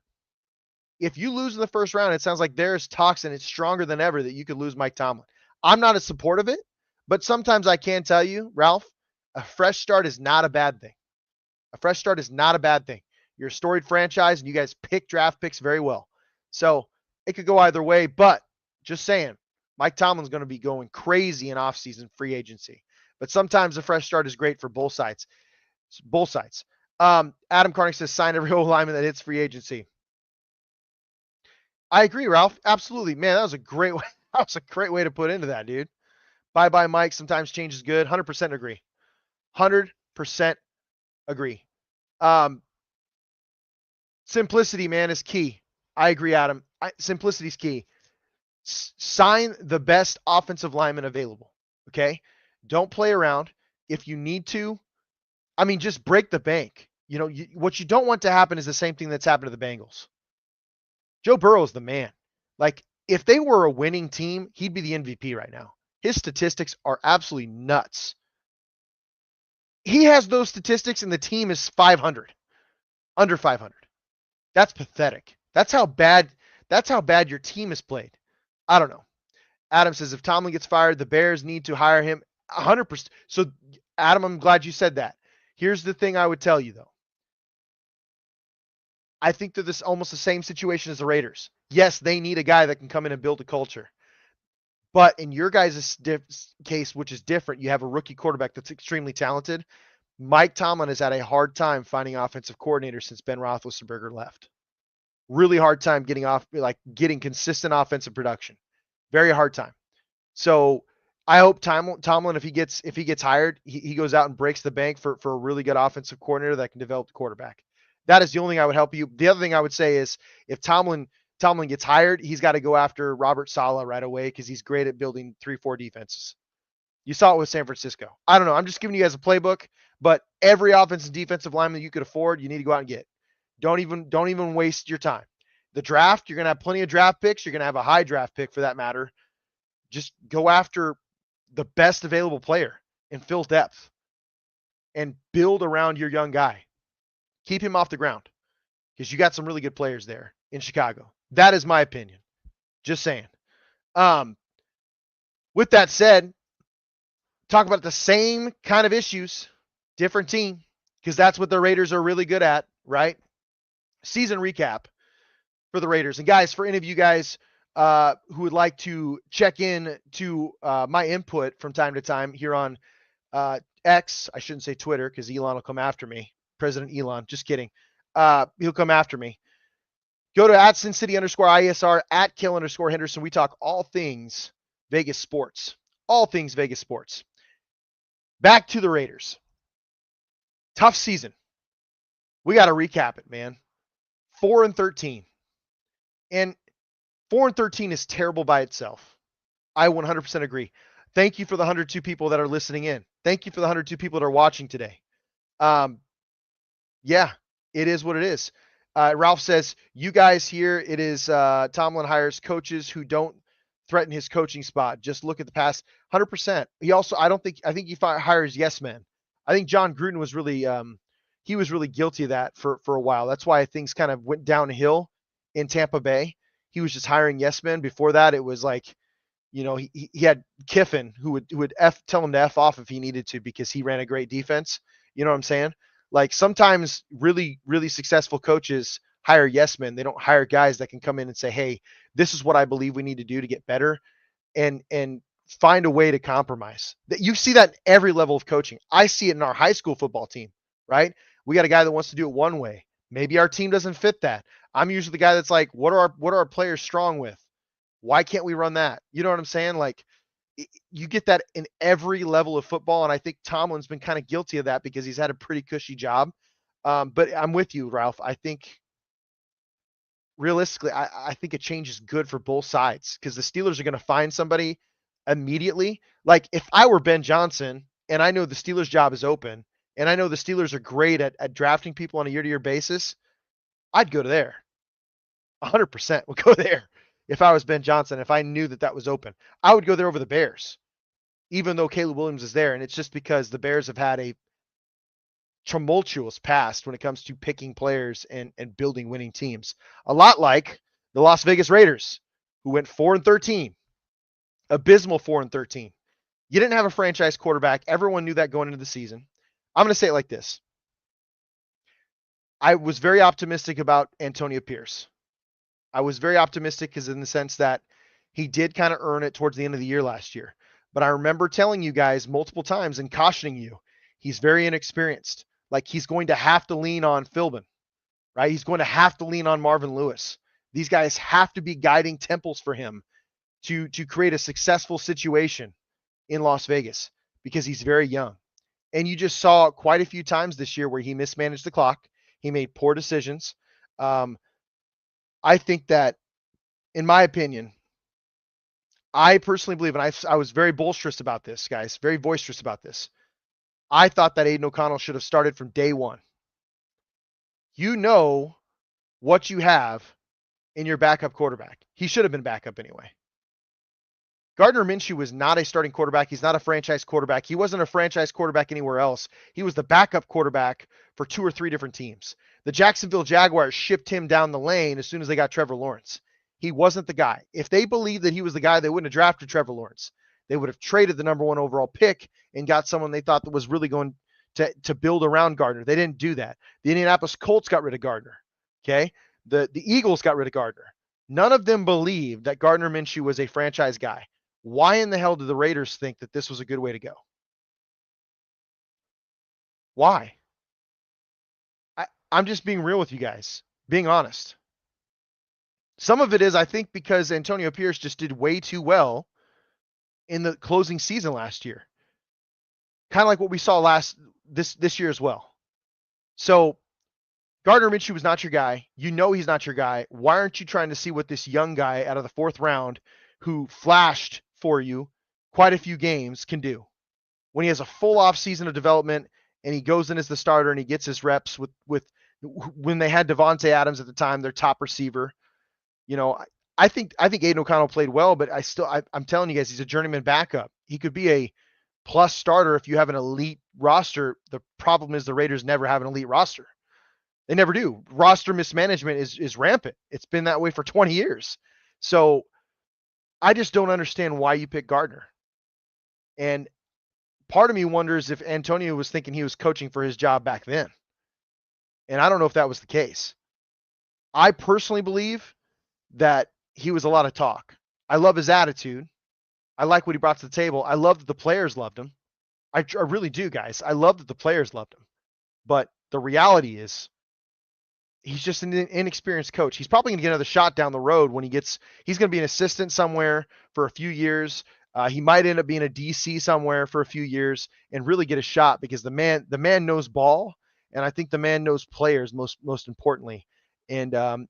If you lose in the first round, it sounds like there's talks and it's stronger than ever that you could lose Mike Tomlin. I'm not a support of it, but sometimes I can tell you, Ralph, a fresh start is not a bad thing. A fresh start is not a bad thing. You're a storied franchise and you guys pick draft picks very well. So it could go either way, but just saying, Mike Tomlin's going to be going crazy in offseason free agency. But sometimes a fresh start is great for both sides. Both sides. Adam Carney says sign every O-lineman that hits free agency. I agree, Ralph. Absolutely. Man, that was a great way. That was a great way to put into that, dude. Bye-bye, Mike. Sometimes change is good. 100% agree. 100% agree. Simplicity, man, is key. I agree, Adam. Simplicity is key. Sign the best offensive lineman available, okay? Don't play around. If you need to, just break the bank. What you don't want to happen is the same thing that's happened to the Bengals. Joe Burrow is the man. Like, if they were a winning team, he'd be the MVP right now. His statistics are absolutely nuts. He has those statistics and the team is 500. Under 500. That's pathetic. That's how bad your team is played. I don't know. Adam says if Tomlin gets fired, the Bears need to hire him 100%. So, Adam, I'm glad you said that. Here's the thing I would tell you, though. I think they're almost the same situation as the Raiders. Yes, they need a guy that can come in and build a culture. But in your guys' case, which is different, you have a rookie quarterback that's extremely talented. Mike Tomlin has had a hard time finding offensive coordinators since Ben Roethlisberger left. Really hard time getting consistent offensive production. Very hard time. So I hope Tomlin, if he gets hired, he goes out and breaks the bank for a really good offensive coordinator that can develop the quarterback. That is the only thing I would help you. The other thing I would say is if Tomlin gets hired, he's got to go after Robert Saleh right away because he's great at building 3-4 defenses. You saw it with San Francisco. I don't know. I'm just giving you guys a playbook, but every offensive and defensive lineman you could afford, you need to go out and get. Don't even waste your time. The draft, you're going to have plenty of draft picks. You're going to have a high draft pick for that matter. Just go after the best available player and fill depth and build around your young guy. Keep him off the ground because you got some really good players there in Chicago. That is my opinion. Just saying. With that said, talk about the same kind of issues, different team, because that's what the Raiders are really good at, right? Season recap for the Raiders. And guys, for any of you guys who would like to check in to my input from time to time here on X, I shouldn't say Twitter because Elon will come after me. President Elon, just kidding. He'll come after me. Go to @SinCity_ISR, @Kayle_Henderson. We talk all things Vegas sports. All things Vegas sports. Back to the Raiders. Tough season. We got to recap it, man. 4-13. And 4-13 is terrible by itself. I 100% agree. Thank you for the 102 people that are listening in. Thank you for the 102 people that are watching today. Yeah, it is what it is. Ralph says, you guys here, it is Tomlin hires coaches who don't threaten his coaching spot. Just look at the past 100%. I think he hires yes men. I think John Gruden was really, he was really guilty of that for a while. That's why things kind of went downhill in Tampa Bay. He was just hiring yes men. Before that, it was like, he had Kiffin who would tell him to F off if he needed to because he ran a great defense. You know what I'm saying? Like sometimes really, really successful coaches hire yes men. They don't hire guys that can come in and say, hey, this is what I believe we need to do to get better. And find a way to compromise. That you see that in every level of coaching. I see it in our high school football team, right? We got a guy that wants to do it one way. Maybe our team doesn't fit that. I'm usually the guy that's like, what are our players strong with? Why can't we run that? You know what I'm saying? Like, you get that in every level of football, and I think Tomlin's been kind of guilty of that because he's had a pretty cushy job. But I'm with you, Ralph. I think realistically, I think a change is good for both sides because the Steelers are going to find somebody immediately. Like if I were Ben Johnson and I know the Steelers job is open and I know the Steelers are great at drafting people on a year-to-year basis, I'd go to there. 100% would go there if I was Ben Johnson. If I knew that was open, I would go there over the Bears, even though Caleb Williams is there. And it's just because the Bears have had a tumultuous past when it comes to picking players and building winning teams. A lot like the Las Vegas Raiders, who went 4-13, abysmal 4-13. You didn't have a franchise quarterback. Everyone knew that going into the season. I'm going to say it like this. I was very optimistic about Antonio Pierce. I was very optimistic because in the sense that he did kind of earn it towards the end of the year last year. But I remember telling you guys multiple times and cautioning you, he's very inexperienced. Like he's going to have to lean on Philbin, right? He's going to have to lean on Marvin Lewis. These guys have to be guiding temples for him to create a successful situation in Las Vegas because he's very young. And you just saw quite a few times this year where he mismanaged the clock. He made poor decisions. I think that, in my opinion, I personally believe, and I was very boisterous about this, guys, very boisterous about this. I thought that Aiden O'Connell should have started from day one. You know what you have in your backup quarterback. He should have been backup anyway. Gardner Minshew was not a starting quarterback. He's not a franchise quarterback. He wasn't a franchise quarterback anywhere else. He was the backup quarterback for 2 or 3 different teams. The Jacksonville Jaguars shipped him down the lane as soon as they got Trevor Lawrence. He wasn't the guy. If they believed that he was the guy, they wouldn't have drafted Trevor Lawrence. They would have traded the number 1 overall pick and got someone they thought that was really going to build around Gardner. They didn't do that. The Indianapolis Colts got rid of Gardner. Okay. The Eagles got rid of Gardner. None of them believed that Gardner Minshew was a franchise guy. Why in the hell did the Raiders think that this was a good way to go? Why? I'm just being real with you guys, being honest. Some of it is, I think, because Antonio Pierce just did way too well in the closing season last year. Kind of like what we saw this year as well. So Gardner Minshew was not your guy. You know he's not your guy. Why aren't you trying to see what this young guy out of the 4th round who flashed for you quite a few games can do? When he has a full off season of development and he goes in as the starter and he gets his reps with when they had Devontae Adams at the time, their top receiver. You know, I think Aiden O'Connell played well, but I'm telling you guys, he's a journeyman backup. He could be a plus starter if you have an elite roster. The problem is the Raiders never have an elite roster. They never do. Roster mismanagement is rampant. It's been that way for 20 years. So I just don't understand why you pick Gardner. And part of me wonders if Antonio was thinking he was coaching for his job back then. And I don't know if that was the case. I personally believe that he was a lot of talk. I love his attitude. I like what he brought to the table. I love that the players loved him. I really do, guys. I love that the players loved him. But the reality is he's just an inexperienced coach. He's probably going to get another shot down the road when he's going to be an assistant somewhere for a few years. He might end up being a DC somewhere for a few years and really get a shot because the man knows ball. And I think the man knows players most importantly. And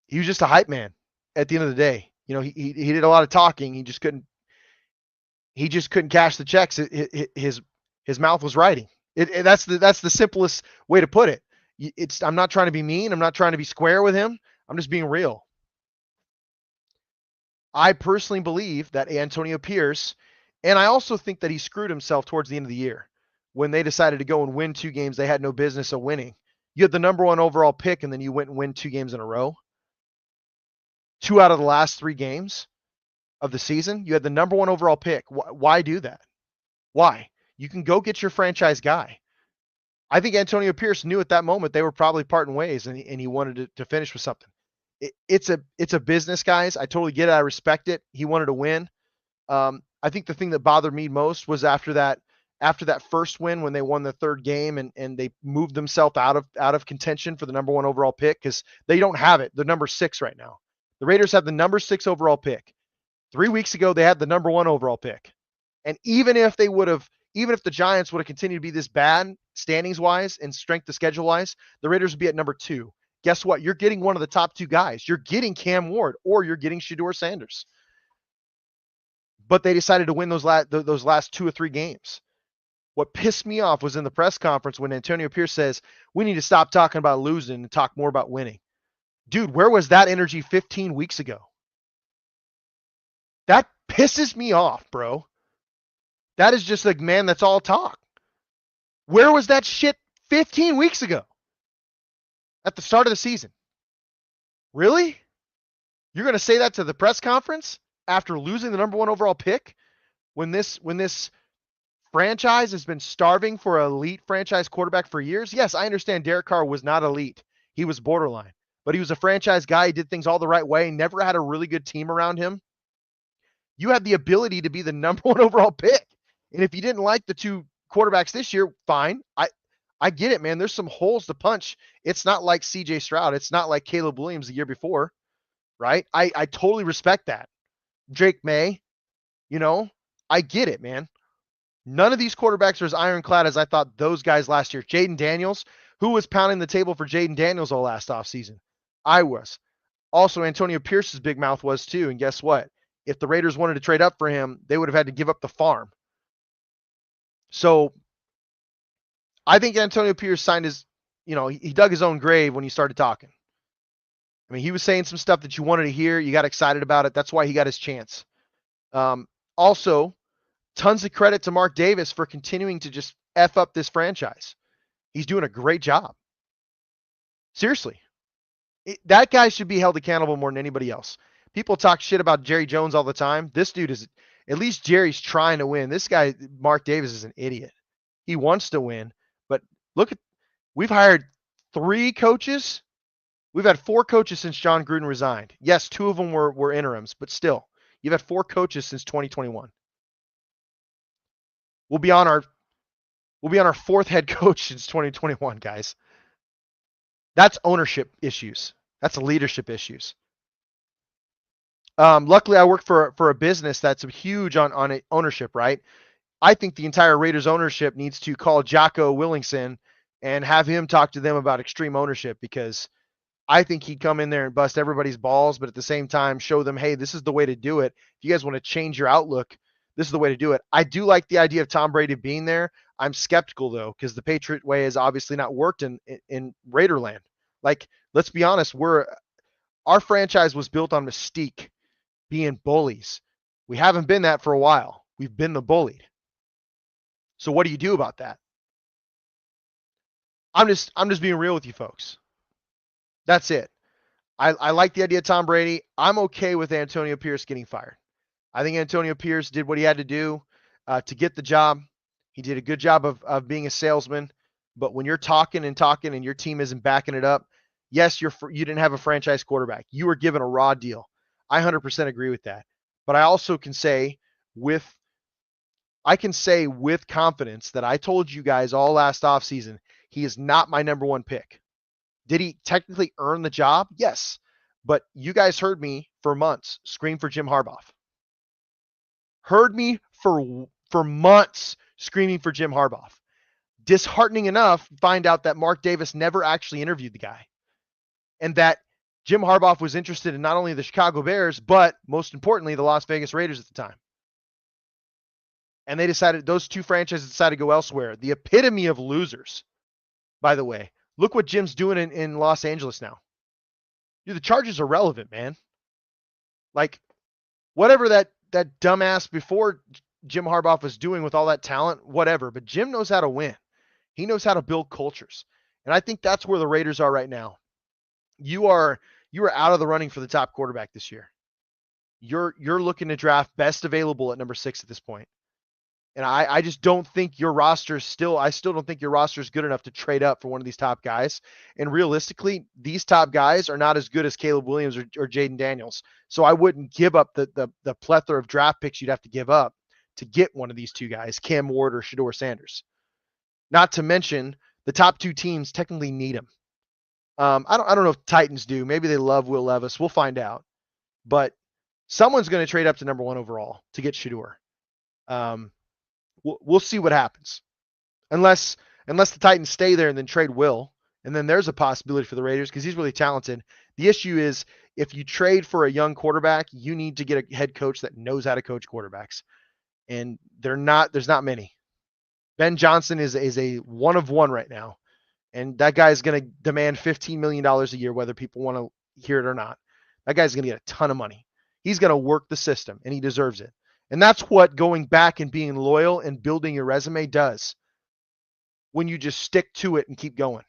he was just a hype man at the end of the day. You know, he did a lot of talking. He just couldn't cash the checks. His mouth was writing. That's the simplest way to put it. I'm not trying to be mean. I'm not trying to be square with him. I'm just being real. I personally believe that Antonio Pierce, and I also think that he screwed himself towards the end of the year when they decided to go and win 2 games they had no business of winning. You had the number 1 overall pick, and then you went and win 2 games in a row. 2 out of the last 3 games of the season, you had the number 1 overall pick. Why do that? Why? You can go get your franchise guy. I think Antonio Pierce knew at that moment they were probably parting ways, and he wanted to finish with something. It's a business, guys. I totally get it. I respect it. He wanted to win. I think the thing that bothered me most was after that first win when they won the third game and they moved themselves out of contention for the number 1 overall pick, because they don't have it. They're number 6 right now. The Raiders have the number 6 overall pick. 3 weeks ago, they had the number 1 overall pick. And even if the Giants would have continued to be this bad standings wise and strength of schedule wise, the Raiders would be at number 2. Guess what? You're getting one of the top 2 guys. You're getting Cam Ward or you're getting Shedeur Sanders. But they decided to win those last 2 or 3 games. What pissed me off was in the press conference when Antonio Pierce says, we need to stop talking about losing and talk more about winning. Dude, where was that energy 15 weeks ago? That pisses me off, bro. That is just like, man, that's all talk. Where was that shit 15 weeks ago? At the start of the season? Really? You're going to say that to the press conference after losing the number 1 overall pick when this franchise has been starving for an elite franchise quarterback for years? Yes, I understand Derek Carr was not elite. He was borderline. But he was a franchise guy. He did things all the right way. Never had a really good team around him. You had the ability to be the number 1 overall pick. And if you didn't like the 2 quarterbacks this year, fine. I get it, man. There's some holes to punch. It's not like CJ Stroud. It's not like Caleb Williams the year before, right? I totally respect that. Drake May, I get it, man. None of these quarterbacks are as ironclad as I thought those guys last year. Jaden Daniels, who was pounding the table for Jaden Daniels all last offseason? I was. Also, Antonio Pierce's big mouth was too. And guess what? If the Raiders wanted to trade up for him, they would have had to give up the farm. So I think Antonio Pierce signed he dug his own grave when he started talking. I mean, he was saying some stuff that you wanted to hear. You got excited about it. That's why he got his chance. Also, tons of credit to Mark Davis for continuing to just F up this franchise. He's doing a great job. Seriously. That guy should be held accountable more than anybody else. People talk shit about Jerry Jones all the time. This dude is, at least Jerry's trying to win. This guy, Mark Davis, is an idiot. He wants to win. But we've hired 3 coaches. We've had 4 coaches since John Gruden resigned. Yes, 2 of them were interims, but still, you've had 4 coaches since 2021. We'll be on our 4th head coach since 2021, guys. That's ownership issues. That's leadership issues. Luckily, I work for a business that's huge on ownership, right? I think the entire Raiders ownership needs to call Jocko Willingson and have him talk to them about extreme ownership, because I think he'd come in there and bust everybody's balls, but at the same time show them, hey, this is the way to do it. If you guys want to change your outlook, this is the way to do it. I do like the idea of Tom Brady being there. I'm skeptical, though, because the Patriot way has obviously not worked in Raiderland. Like, let's be honest, our franchise was built on mystique, being bullies. We haven't been that for a while. We've been the bullied. So what do you do about that? I'm just being real with you folks. That's it. I like the idea of Tom Brady. I'm okay with Antonio Pierce getting fired. I think Antonio Pierce did what he had to do to get the job. He did a good job of being a salesman. But when you're talking and your team isn't backing it up, yes, you didn't have a franchise quarterback. You were given a raw deal. I 100% agree with that. But I also can say with confidence that I told you guys all last offseason, he is not my number 1 pick. Did he technically earn the job? Yes. But you guys heard me for months scream for Jim Harbaugh. Heard me for months screaming for Jim Harbaugh. Disheartening enough, find out that Mark Davis never actually interviewed the guy. And that Jim Harbaugh was interested in not only the Chicago Bears, but most importantly, the Las Vegas Raiders at the time. And those 2 franchises decided to go elsewhere. The epitome of losers, by the way. Look what Jim's doing in Los Angeles now. Dude, the Chargers are relevant, man. Like, whatever that dumbass before Jim Harbaugh was doing with all that talent, whatever. But Jim knows how to win. He knows how to build cultures. And I think that's where the Raiders are right now. You are out of the running for the top quarterback this year. You're looking to draft best available at number 6 at this point. And I just don't think your roster I still don't think your roster is good enough to trade up for one of these top guys. And realistically, these top guys are not as good as Caleb Williams or Jaden Daniels. So I wouldn't give up the plethora of draft picks you'd have to give up to get one of these two guys, Cam Ward or Shedeur Sanders. Not to mention the top two teams technically need him. I don't know if Titans do. Maybe they love Will Levis. We'll find out. But someone's going to trade up to number 1 overall to get Shedeur. We'll see what happens. Unless the Titans stay there and then trade Will, and then there's a possibility for the Raiders because he's really talented. The issue is if you trade for a young quarterback, you need to get a head coach that knows how to coach quarterbacks. And there's not many. Ben Johnson is a one of one right now. And that guy is going to demand $15 million a year, whether people want to hear it or not. That guy's going to get a ton of money. He's going to work the system, and he deserves it. And that's what going back and being loyal and building your resume does when you just stick to it and keep going.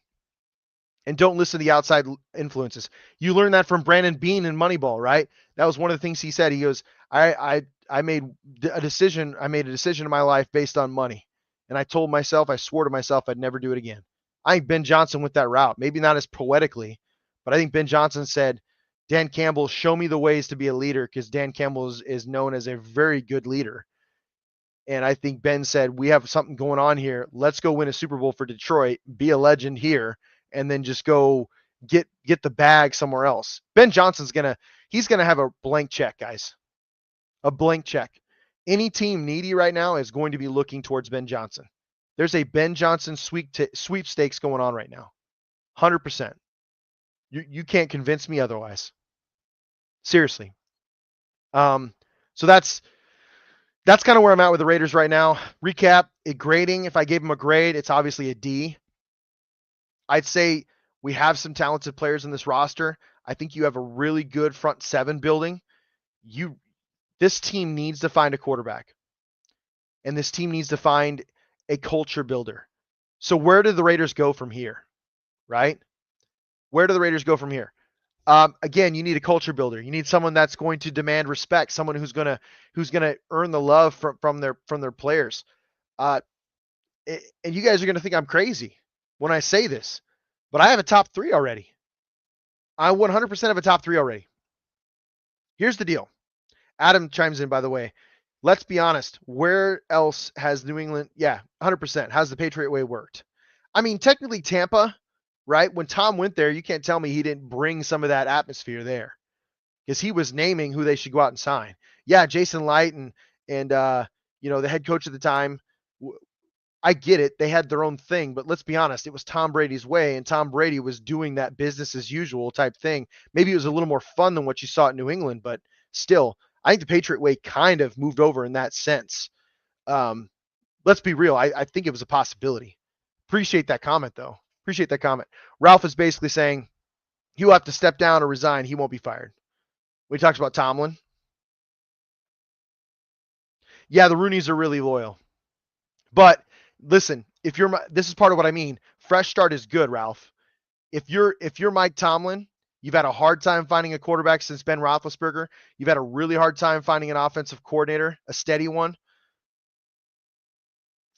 And don't listen to the outside influences. You learn that from Brandon Beane in Moneyball, right? That was one of the things he said. He goes, I made a decision. I made a decision in my life based on money. And I swore to myself I'd never do it again. I think Ben Johnson went that route. Maybe not as poetically, but I think Ben Johnson said, Dan Campbell, show me the ways to be a leader, because Dan Campbell is known as a very good leader. And I think Ben said, we have something going on here. Let's go win a Super Bowl for Detroit, be a legend here, and then just go get the bag somewhere else. Ben Johnson's he's gonna have a blank check, guys. A blank check. Any team needy right now is going to be looking towards Ben Johnson. There's a Ben Johnson sweepstakes going on right now. 100%. You can't convince me otherwise. Seriously. So that's kind of where I'm at with the Raiders right now. Recap, grading, if I gave them a grade, it's obviously a D. I'd say we have some talented players in this roster. I think you have a really good front seven building. This team needs to find a quarterback. And this team needs to find a culture builder. So where do the Raiders go from here? Right? Where do the Raiders go from here? Again, you need a culture builder. You need someone that's going to demand respect, someone who's gonna earn the love from their players. And you guys are gonna think I'm crazy when I say this, but I have a top 3 already. I 100% have a top 3 already. Here's the deal. Adam chimes in, by the way. Let's be honest. Where else has New England? Yeah, 100%. How's the Patriot way worked? I mean, technically Tampa, right? When Tom went there, you can't tell me he didn't bring some of that atmosphere there, because he was naming who they should go out and sign. Yeah, Jason Light and the head coach at the time. I get it. They had their own thing, but let's be honest. It was Tom Brady's way, and Tom Brady was doing that business as usual type thing. Maybe it was a little more fun than what you saw at New England, but still, I think the Patriot way kind of moved over in that sense. Let's be real. I think it was a possibility. Appreciate that comment, though. Appreciate that comment. Ralph is basically saying he'll have to step down or resign. He won't be fired. When he talks about Tomlin. Yeah, the Rooneys are really loyal. But listen, this is part of what I mean. Fresh start is good, Ralph. If you're Mike Tomlin, you've had a hard time finding a quarterback since Ben Roethlisberger. You've had a really hard time finding an offensive coordinator, a steady one.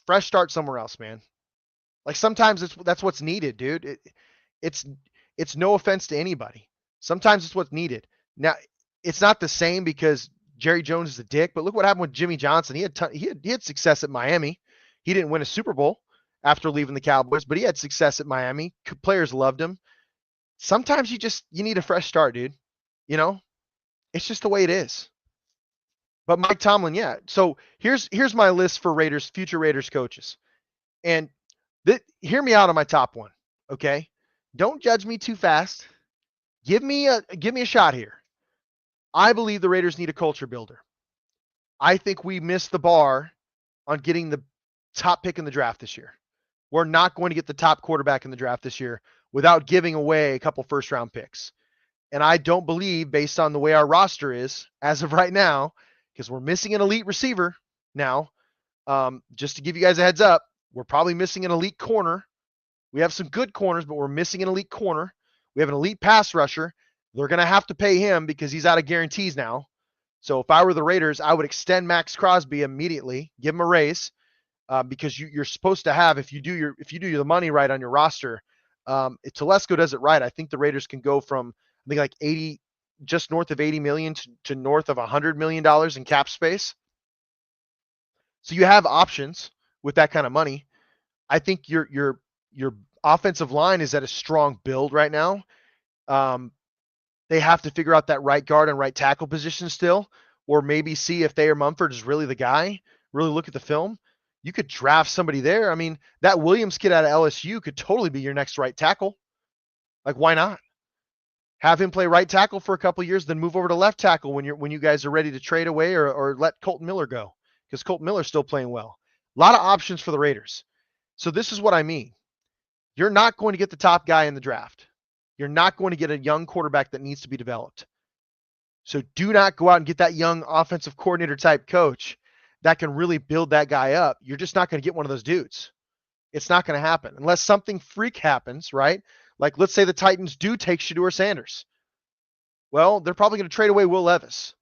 Fresh start somewhere else, man. Like sometimes that's what's needed, dude. It's no offense to anybody. Sometimes it's what's needed. Now, it's not the same because Jerry Jones is a dick, but look what happened with Jimmy Johnson. He had success at Miami. He didn't win a Super Bowl after leaving the Cowboys, but he had success at Miami. Players loved him. Sometimes you need a fresh start, dude. You know? It's just the way it is. But Mike Tomlin, yeah. So here's my list for future Raiders coaches. And hear me out on my top one, okay? Don't judge me too fast. Give me a shot here. I believe the Raiders need a culture builder. I think we missed the bar on getting the top pick in the draft this year. We're not going to get the top quarterback in the draft this year without giving away a couple first-round picks. And I don't believe, based on the way our roster is as of right now, because we're missing an elite receiver now, just to give you guys a heads up, we're probably missing an elite corner. We have some good corners, but we're missing an elite corner. We have an elite pass rusher. They're going to have to pay him because he's out of guarantees now. So if I were the Raiders, I would extend Max Crosby immediately, give him a raise, because you're supposed to have, if you do the money right on your roster, if Telesco does it right, I think the Raiders can go from, I think, like 80, just north of 80 million to north of $100 million in cap space. So you have options with that kind of money. I think your offensive line is at a strong build right now. They have to figure out that right guard and right tackle position still, or maybe see if Thayer Mumford is really the guy. Really look at the film. You could draft somebody there. I mean, that Williams kid out of LSU could totally be your next right tackle. Like, why not? Have him play right tackle for a couple years, then move over to left tackle when you guys are ready to trade away, or let Colton Miller go, because Colton Miller's still playing well. A lot of options for the Raiders. So this is what I mean. You're not going to get the top guy in the draft. You're not going to get a young quarterback that needs to be developed. So do not go out and get that young offensive coordinator type coach that can really build that guy up. You're just not going to get one of those dudes. It's not going to happen unless something freak happens, right? Like, let's say the Titans do take Shedeur Sanders. Well, they're probably going to trade away Will Levis.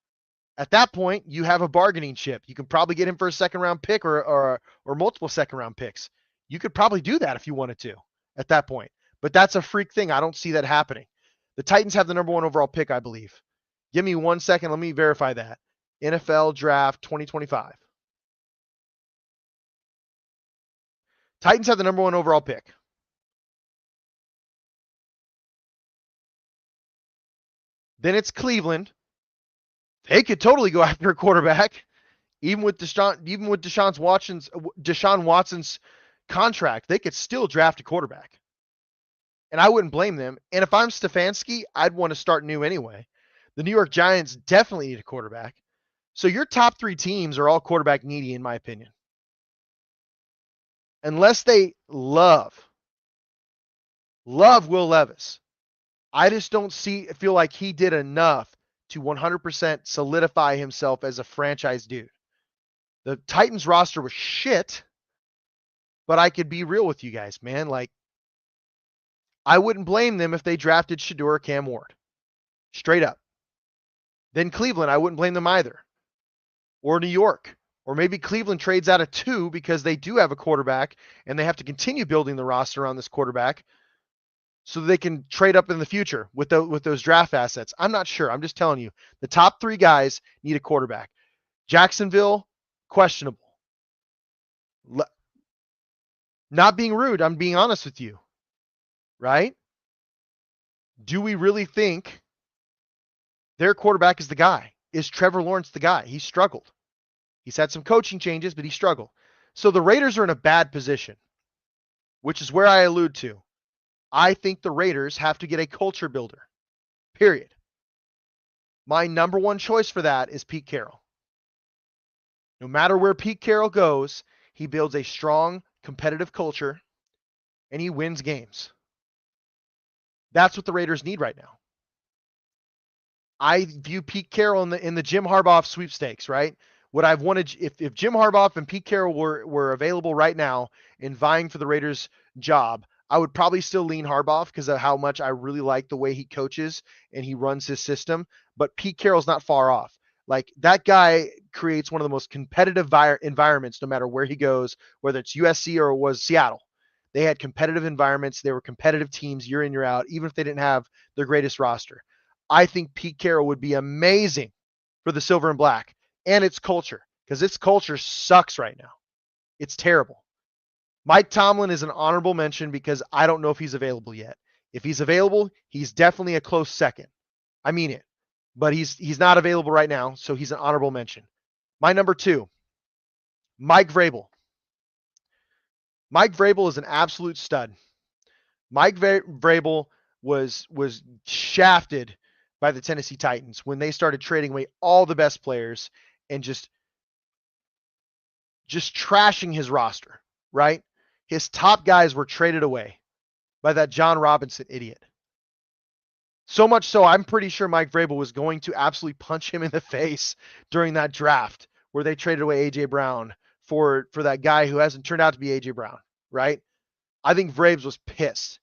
At that point, you have a bargaining chip. You can probably get him for a second-round pick or multiple second-round picks. You could probably do that if you wanted to at that point. But that's a freak thing. I don't see that happening. The Titans have the number 1 overall pick, I believe. Give me 1 second. Let me verify that. NFL Draft 2025. Titans have the number 1 overall pick. Then it's Cleveland. They could totally go after a quarterback, even with Deshaun Watson's contract. They could still draft a quarterback, and I wouldn't blame them. And if I'm Stefanski, I'd want to start new anyway. The New York Giants definitely need a quarterback. So your top 3 teams are all quarterback needy, in my opinion, unless they love Will Levis. I just don't feel like he did enough to 100% solidify himself as a franchise dude. The Titans roster was shit, but I could be real with you guys, man. Like, I wouldn't blame them if they drafted Shedeur or Cam Ward. Straight up. Then Cleveland, I wouldn't blame them either. Or New York. Or maybe Cleveland trades out of 2 because they do have a quarterback and they have to continue building the roster on this quarterback so they can trade up in the future with those draft assets. I'm not sure. I'm just telling you. The top 3 guys need a quarterback. Jacksonville, questionable. Not being rude, I'm being honest with you. Right? Do we really think their quarterback is the guy? Is Trevor Lawrence the guy? He struggled. He's had some coaching changes, but he struggled. So the Raiders are in a bad position, which is where I allude to. I think the Raiders have to get a culture builder, period. My number 1 choice for that is Pete Carroll. No matter where Pete Carroll goes, he builds a strong, competitive culture, and he wins games. That's what the Raiders need right now. I view Pete Carroll in the Jim Harbaugh sweepstakes, right? What I've wanted, if Jim Harbaugh and Pete Carroll were available right now and vying for the Raiders' job, I would probably still lean Harbaugh because of how much I really like the way he coaches and he runs his system. But Pete Carroll's not far off. Like, that guy creates one of the most competitive environments no matter where he goes, whether it's USC or it was Seattle. They had competitive environments. They were competitive teams year in, year out, even if they didn't have their greatest roster. I think Pete Carroll would be amazing for the Silver and Black and its culture, because its culture sucks right now. It's terrible. Mike Tomlin is an honorable mention because I don't know if he's available yet. If he's available, he's definitely a close second. I mean it. But he's not available right now, so he's an honorable mention. My number 2, Mike Vrabel. Mike Vrabel is an absolute stud. Mike Vrabel was shafted by the Tennessee Titans when they started trading away all the best players and just trashing his roster, right? His top guys were traded away by that John Robinson idiot. So much so, I'm pretty sure Mike Vrabel was going to absolutely punch him in the face during that draft where they traded away A.J. Brown for that guy who hasn't turned out to be A.J. Brown, right? I think Vrabes was pissed.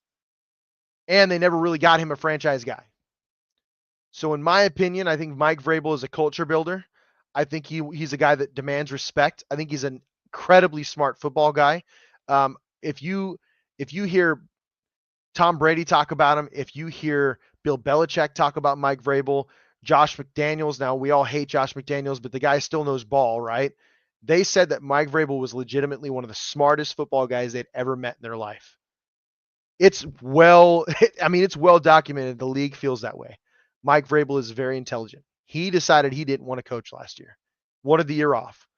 And they never really got him a franchise guy. So in my opinion, I think Mike Vrabel is a culture builder. I think he's a guy that demands respect. I think he's a incredibly smart football guy. If you hear Tom Brady talk about him, if you hear Bill Belichick talk about Mike Vrabel, Josh McDaniels, now we all hate Josh McDaniels, but the guy still knows ball, right? They said that Mike Vrabel was legitimately one of the smartest football guys they'd ever met in their life. It's well, I mean, it's well documented. The league feels that way. Mike Vrabel is very intelligent. He decided he didn't want to coach last year. Wanted the year off.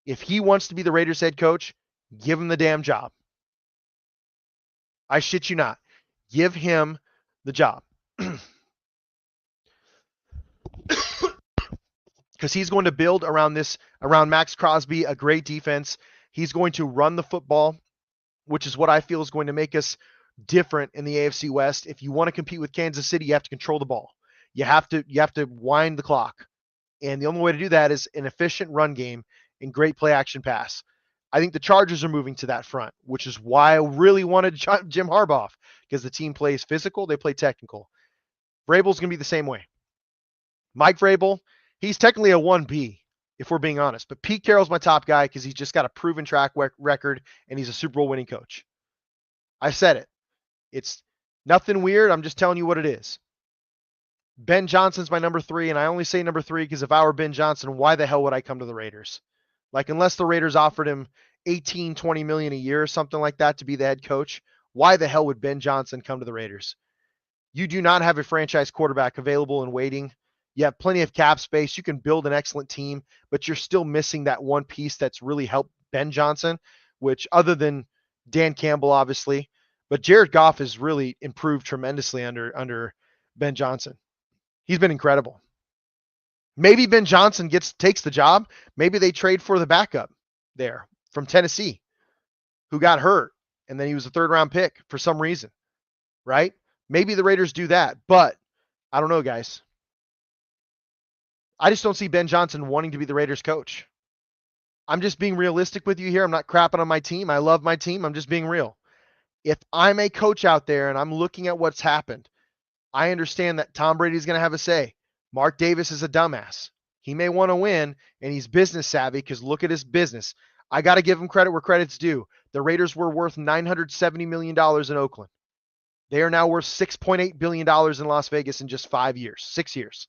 If he wants to be the Raiders head coach, give him the damn job. I shit you not. Give him the job. Because he's going to build around Max Crosby, a great defense. He's going to run the football, which is what I feel is going to make us different in the AFC West. If you want to compete with Kansas City, you have to control the ball. You have to wind the clock. And the only way to do that is an efficient run game and great play action pass. I think the Chargers are moving to that front, which is why I really wanted Jim Harbaugh, because the team plays physical, they play technical. Vrabel's going to be the same way. Mike Vrabel, he's technically a 1B, if we're being honest. But Pete Carroll's my top guy because he's just got a proven track record, and he's a Super Bowl winning coach. I said it. It's nothing weird. I'm just telling you what it is. Ben Johnson's my number 3, and I only say number 3 because if I were Ben Johnson, why the hell would I come to the Raiders? Like, unless the Raiders offered him 18, 20 million a year or something like that to be the head coach, why the hell would Ben Johnson come to the Raiders? You do not have a franchise quarterback available and waiting. You have plenty of cap space. You can build an excellent team, but you're still missing that one piece that's really helped Ben Johnson, which other than Dan Campbell, obviously, but Jared Goff has really improved tremendously under Ben Johnson. He's been incredible. Maybe Ben Johnson takes the job. Maybe they trade for the backup there from Tennessee who got hurt, and then he was a third-round pick for some reason, right? Maybe the Raiders do that, but I don't know, guys. I just don't see Ben Johnson wanting to be the Raiders coach. I'm just being realistic with you here. I'm not crapping on my team. I love my team. I'm just being real. If I'm a coach out there and I'm looking at what's happened, I understand that Tom Brady is going to have a say. Mark Davis is a dumbass. He may want to win, and he's business savvy because look at his business. I got to give him credit where credit's due. The Raiders were worth $970 million in Oakland. They are now worth $6.8 billion in Las Vegas in just 6 years.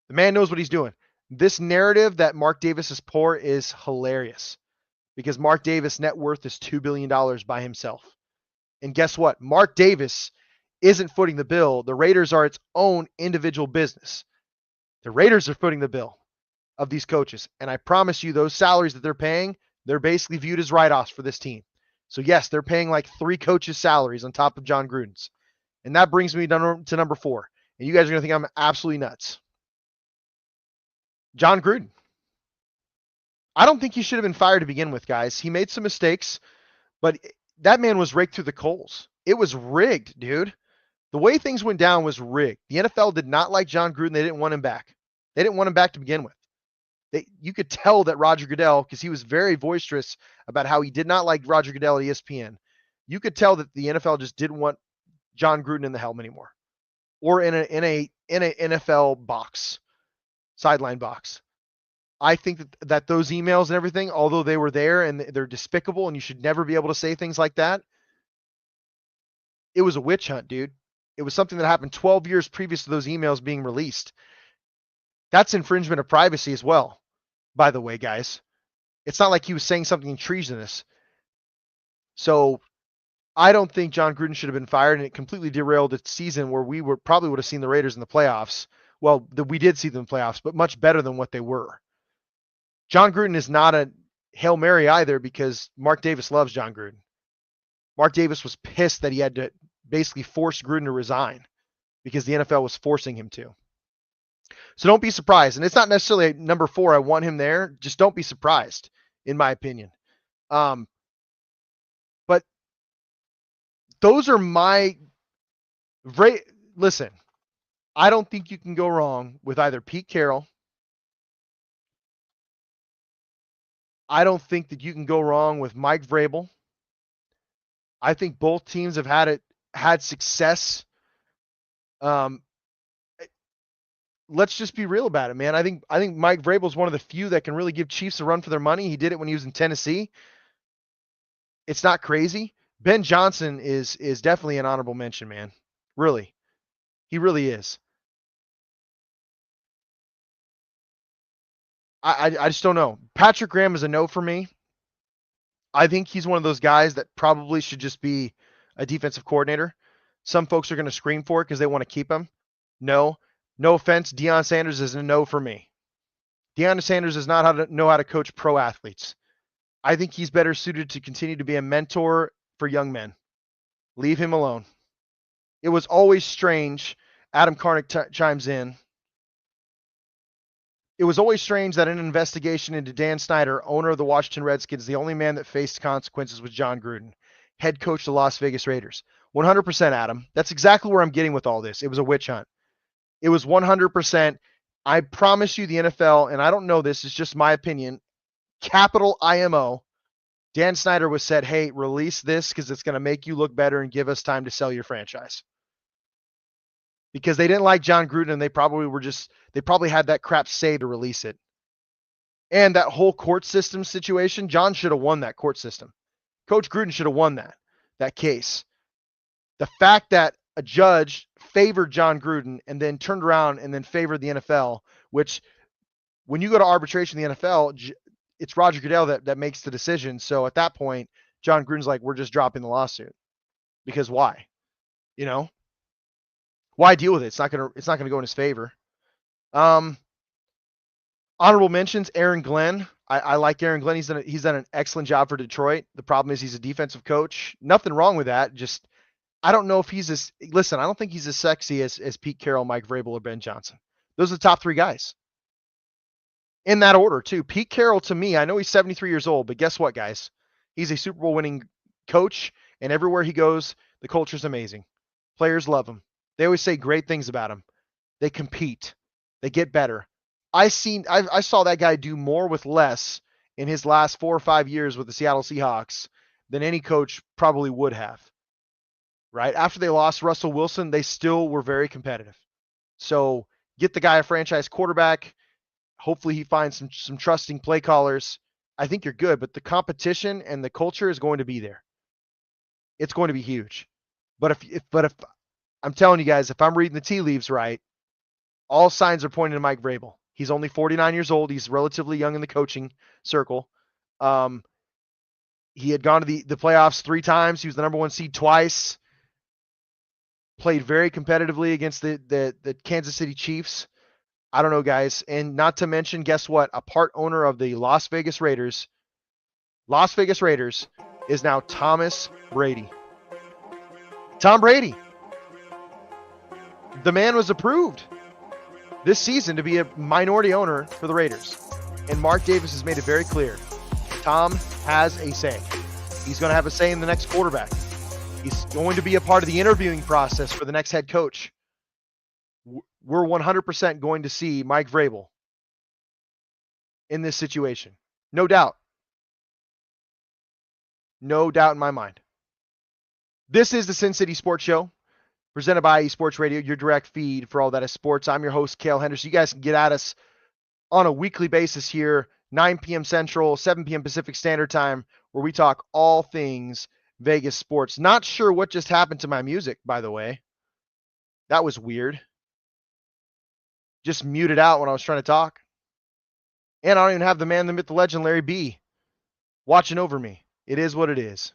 The man knows what he's doing. This narrative that Mark Davis is poor is hilarious because Mark Davis' net worth is $2 billion by himself. And guess what? Mark Davis isn't footing the bill. The Raiders are its own individual business. The Raiders are footing the bill of these coaches. And I promise you, those salaries that they're paying, they're basically viewed as write-offs for this team. So yes, they're paying like 3 coaches' salaries on top of John Gruden's. And that brings me to number 4. And you guys are going to think I'm absolutely nuts. John Gruden. I don't think he should have been fired to begin with, guys. He made some mistakes, but that man was raked through the coals. It was rigged, dude. The way things went down was rigged. The NFL did not like John Gruden. They didn't want him back. They didn't want him back to begin with. You could tell that Roger Goodell, because he was very boisterous about how he did not like Roger Goodell at ESPN. You could tell that the NFL just didn't want John Gruden in the helm anymore, or in a NFL box, sideline box. I think that those emails and everything, although they were there and they're despicable, and you should never be able to say things like that. It was a witch hunt, dude. It was something that happened 12 years previous to those emails being released. That's infringement of privacy as well, by the way, guys. It's not like he was saying something treasonous. So I don't think John Gruden should have been fired, and it completely derailed a season where we probably would have seen the Raiders in the playoffs. Well, we did see them in the playoffs, but much better than what they were. John Gruden is not a Hail Mary either because Mark Davis loves John Gruden. Mark Davis was pissed that he had to basically force Gruden to resign because the NFL was forcing him to. So don't be surprised. And it's not necessarily number 4. I want him there. Just don't be surprised, in my opinion. But those are my... Listen, I don't think you can go wrong with either Pete Carroll. I don't think that you can go wrong with Mike Vrabel. I think both teams have had success. let's just be real about it, man. I think Mike Vrabel is one of the few that can really give Chiefs a run for their money. He did it when he was in Tennessee. It's not crazy. Ben Johnson is definitely an honorable mention, man. Really. He really is. I just don't know. Patrick Graham is a no for me. I think he's one of those guys that probably should just be a defensive coordinator. Some folks are going to scream for it because they want to keep him. No offense. Deion Sanders is a no for me. Deion Sanders does not know how to coach pro athletes. I think he's better suited to continue to be a mentor for young men. Leave him alone. It was always strange. Adam Karnick chimes in. It was always strange that in an investigation into Dan Snyder, owner of the Washington Redskins, the only man that faced consequences was John Gruden, head coach of the Las Vegas Raiders. 100%, Adam. That's exactly where I'm getting with all this. It was a witch hunt. It was 100%. I promise you the NFL, and I don't know this, it's just my opinion, capital IMO, Dan Snyder was said, hey, release this because it's going to make you look better and give us time to sell your franchise. Because they didn't like John Gruden and they probably had that crap say to release it. And that whole court system situation, John should have won that court system. Coach Gruden should have won that case. The fact that a judge favored John Gruden and then turned around and then favored the NFL, which when you go to arbitration in the NFL, it's Roger Goodell that makes the decision. So at that point, John Gruden's like, we're just dropping the lawsuit. Because why? Why deal with it? It's not gonna go in his favor. Honorable mentions, Aaron Glenn. I like Aaron Glenn. He's done an excellent job for Detroit. The problem is he's a defensive coach. Nothing wrong with that. Just I don't know if he's I don't think he's as sexy as Pete Carroll, Mike Vrabel, or Ben Johnson. Those are the top three guys. In that order, too. Pete Carroll, to me, I know he's 73 years old, but guess what, guys? He's a Super Bowl winning coach, and everywhere he goes, the culture's amazing. Players love him. They always say great things about him. They compete. They get better. I saw that guy do more with less in his last 4 or 5 years with the Seattle Seahawks than any coach probably would have. Right? After they lost Russell Wilson, they still were very competitive. So get the guy a franchise quarterback. Hopefully he finds some trusting play callers. I think you're good, but the competition and the culture is going to be there. It's going to be huge. But if I'm telling you guys, if I'm reading the tea leaves right, all signs are pointing to Mike Vrabel. He's only 49 years old. He's relatively young in the coaching circle. He had gone to the playoffs 3 times. He was the number 1 seed twice. Played very competitively against the Kansas City Chiefs. I don't know, guys. And not to mention, guess what? A part owner of the Las Vegas Raiders. Las Vegas Raiders is now Thomas Brady. Tom Brady. The man was approved this season to be a minority owner for the Raiders. And Mark Davis has made it very clear. Tom has a say. He's going to have a say in the next quarterback. He's going to be a part of the interviewing process for the next head coach. We're 100% going to see Mike Vrabel in this situation. No doubt. No doubt in my mind. This is the Sin City Sports Show, presented by IE Sports Radio, your direct feed for all that is sports. I'm your host, Kayle Henderson. You guys can get at us on a weekly basis here, 9 p.m. Central, 7 p.m. Pacific Standard Time, where we talk all things Vegas sports. Not sure what just happened to my music, by the way. That was weird. Just muted out when I was trying to talk. And I don't even have the man, the myth, the legend, Larry B, watching over me. It is what it is.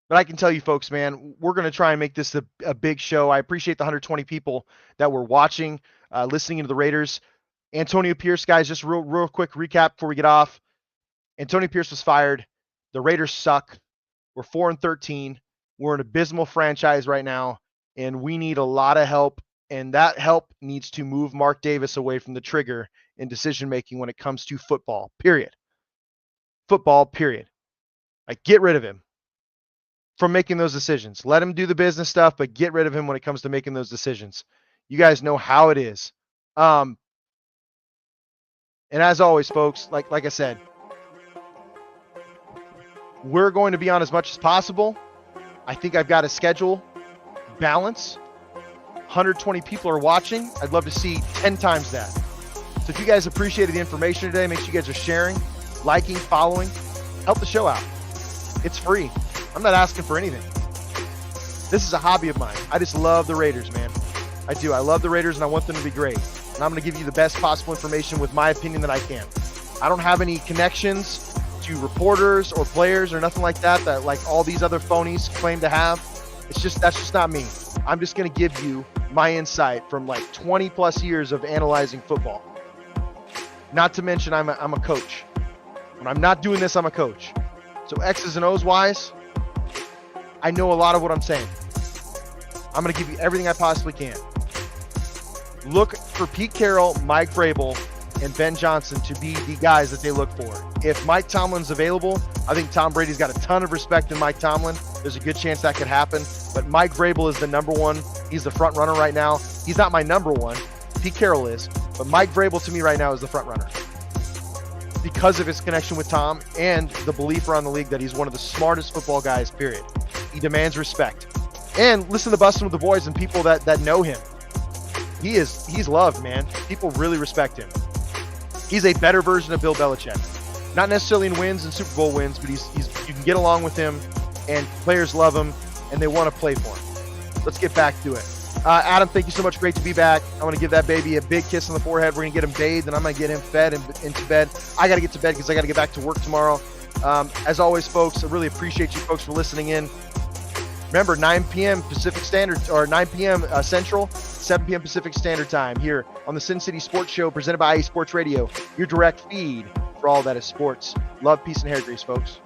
But I can tell you folks, man, we're going to try and make this a big show. I appreciate the 120 people that were watching, listening into the Raiders. Antonio Pierce, guys, just real quick recap before we get off. Antonio Pierce was fired. The Raiders suck. We're 4-13. We're an abysmal franchise right now, and we need a lot of help. And that help needs to move Mark Davis away from the trigger in decision-making when it comes to football, period. Football, period. Like, get rid of him from making those decisions. Let him do the business stuff, but get rid of him when it comes to making those decisions. You guys know how it is. And as always, folks, like I said, we're going to be on as much as possible. I think I've got a schedule balance. 120 people are watching, I'd love to see 10 times that. So if you guys appreciated the information today, make sure you guys are sharing, liking, following. Help the show out. It's free. I'm not asking for anything. This is a hobby of mine. I just love the Raiders, man. I do. I love the Raiders, and I want them to be great. And I'm going to give you the best possible information with my opinion that I can. I don't have any connections to reporters or players or nothing like that like all these other phonies claim to have. That's just not me. I'm just going to give you my insight from like 20 plus years of analyzing football. Not to mention I'm a coach. When I'm not doing this, I'm a coach. So X's and O's wise, I know a lot of what I'm saying. I'm going to give you everything I possibly can. Look for Pete Carroll, Mike Vrabel, and Ben Johnson to be the guys that they look for. If Mike Tomlin's available, I think Tom Brady's got a ton of respect in Mike Tomlin. There's a good chance that could happen. But Mike Vrabel is the number one. He's the front runner right now. He's not my number one. Pete Carroll is. But Mike Vrabel to me right now is the front runner because of his connection with Tom and the belief around the league that he's one of the smartest football guys, period. He demands respect. And listen to Bustin' with the Boys and people that know him. He's loved, man. People really respect him. He's a better version of Bill Belichick. Not necessarily in wins and Super Bowl wins, but you can get along with him, and players love him, and they want to play for him. Let's get back to it. Adam, thank you so much. Great to be back. I want to give that baby a big kiss on the forehead. We're going to get him bathed, and I'm going to get him fed and into bed. I got to get to bed because I got to get back to work tomorrow. As always, folks, I really appreciate you folks for listening in. Remember, 9 p.m. Pacific Standard, or 9 p.m. Central, 7 p.m. Pacific Standard Time here on the Sin City Sports Show presented by IE Sports Radio, your direct feed for all that is sports. Love, peace, and hair grease, folks.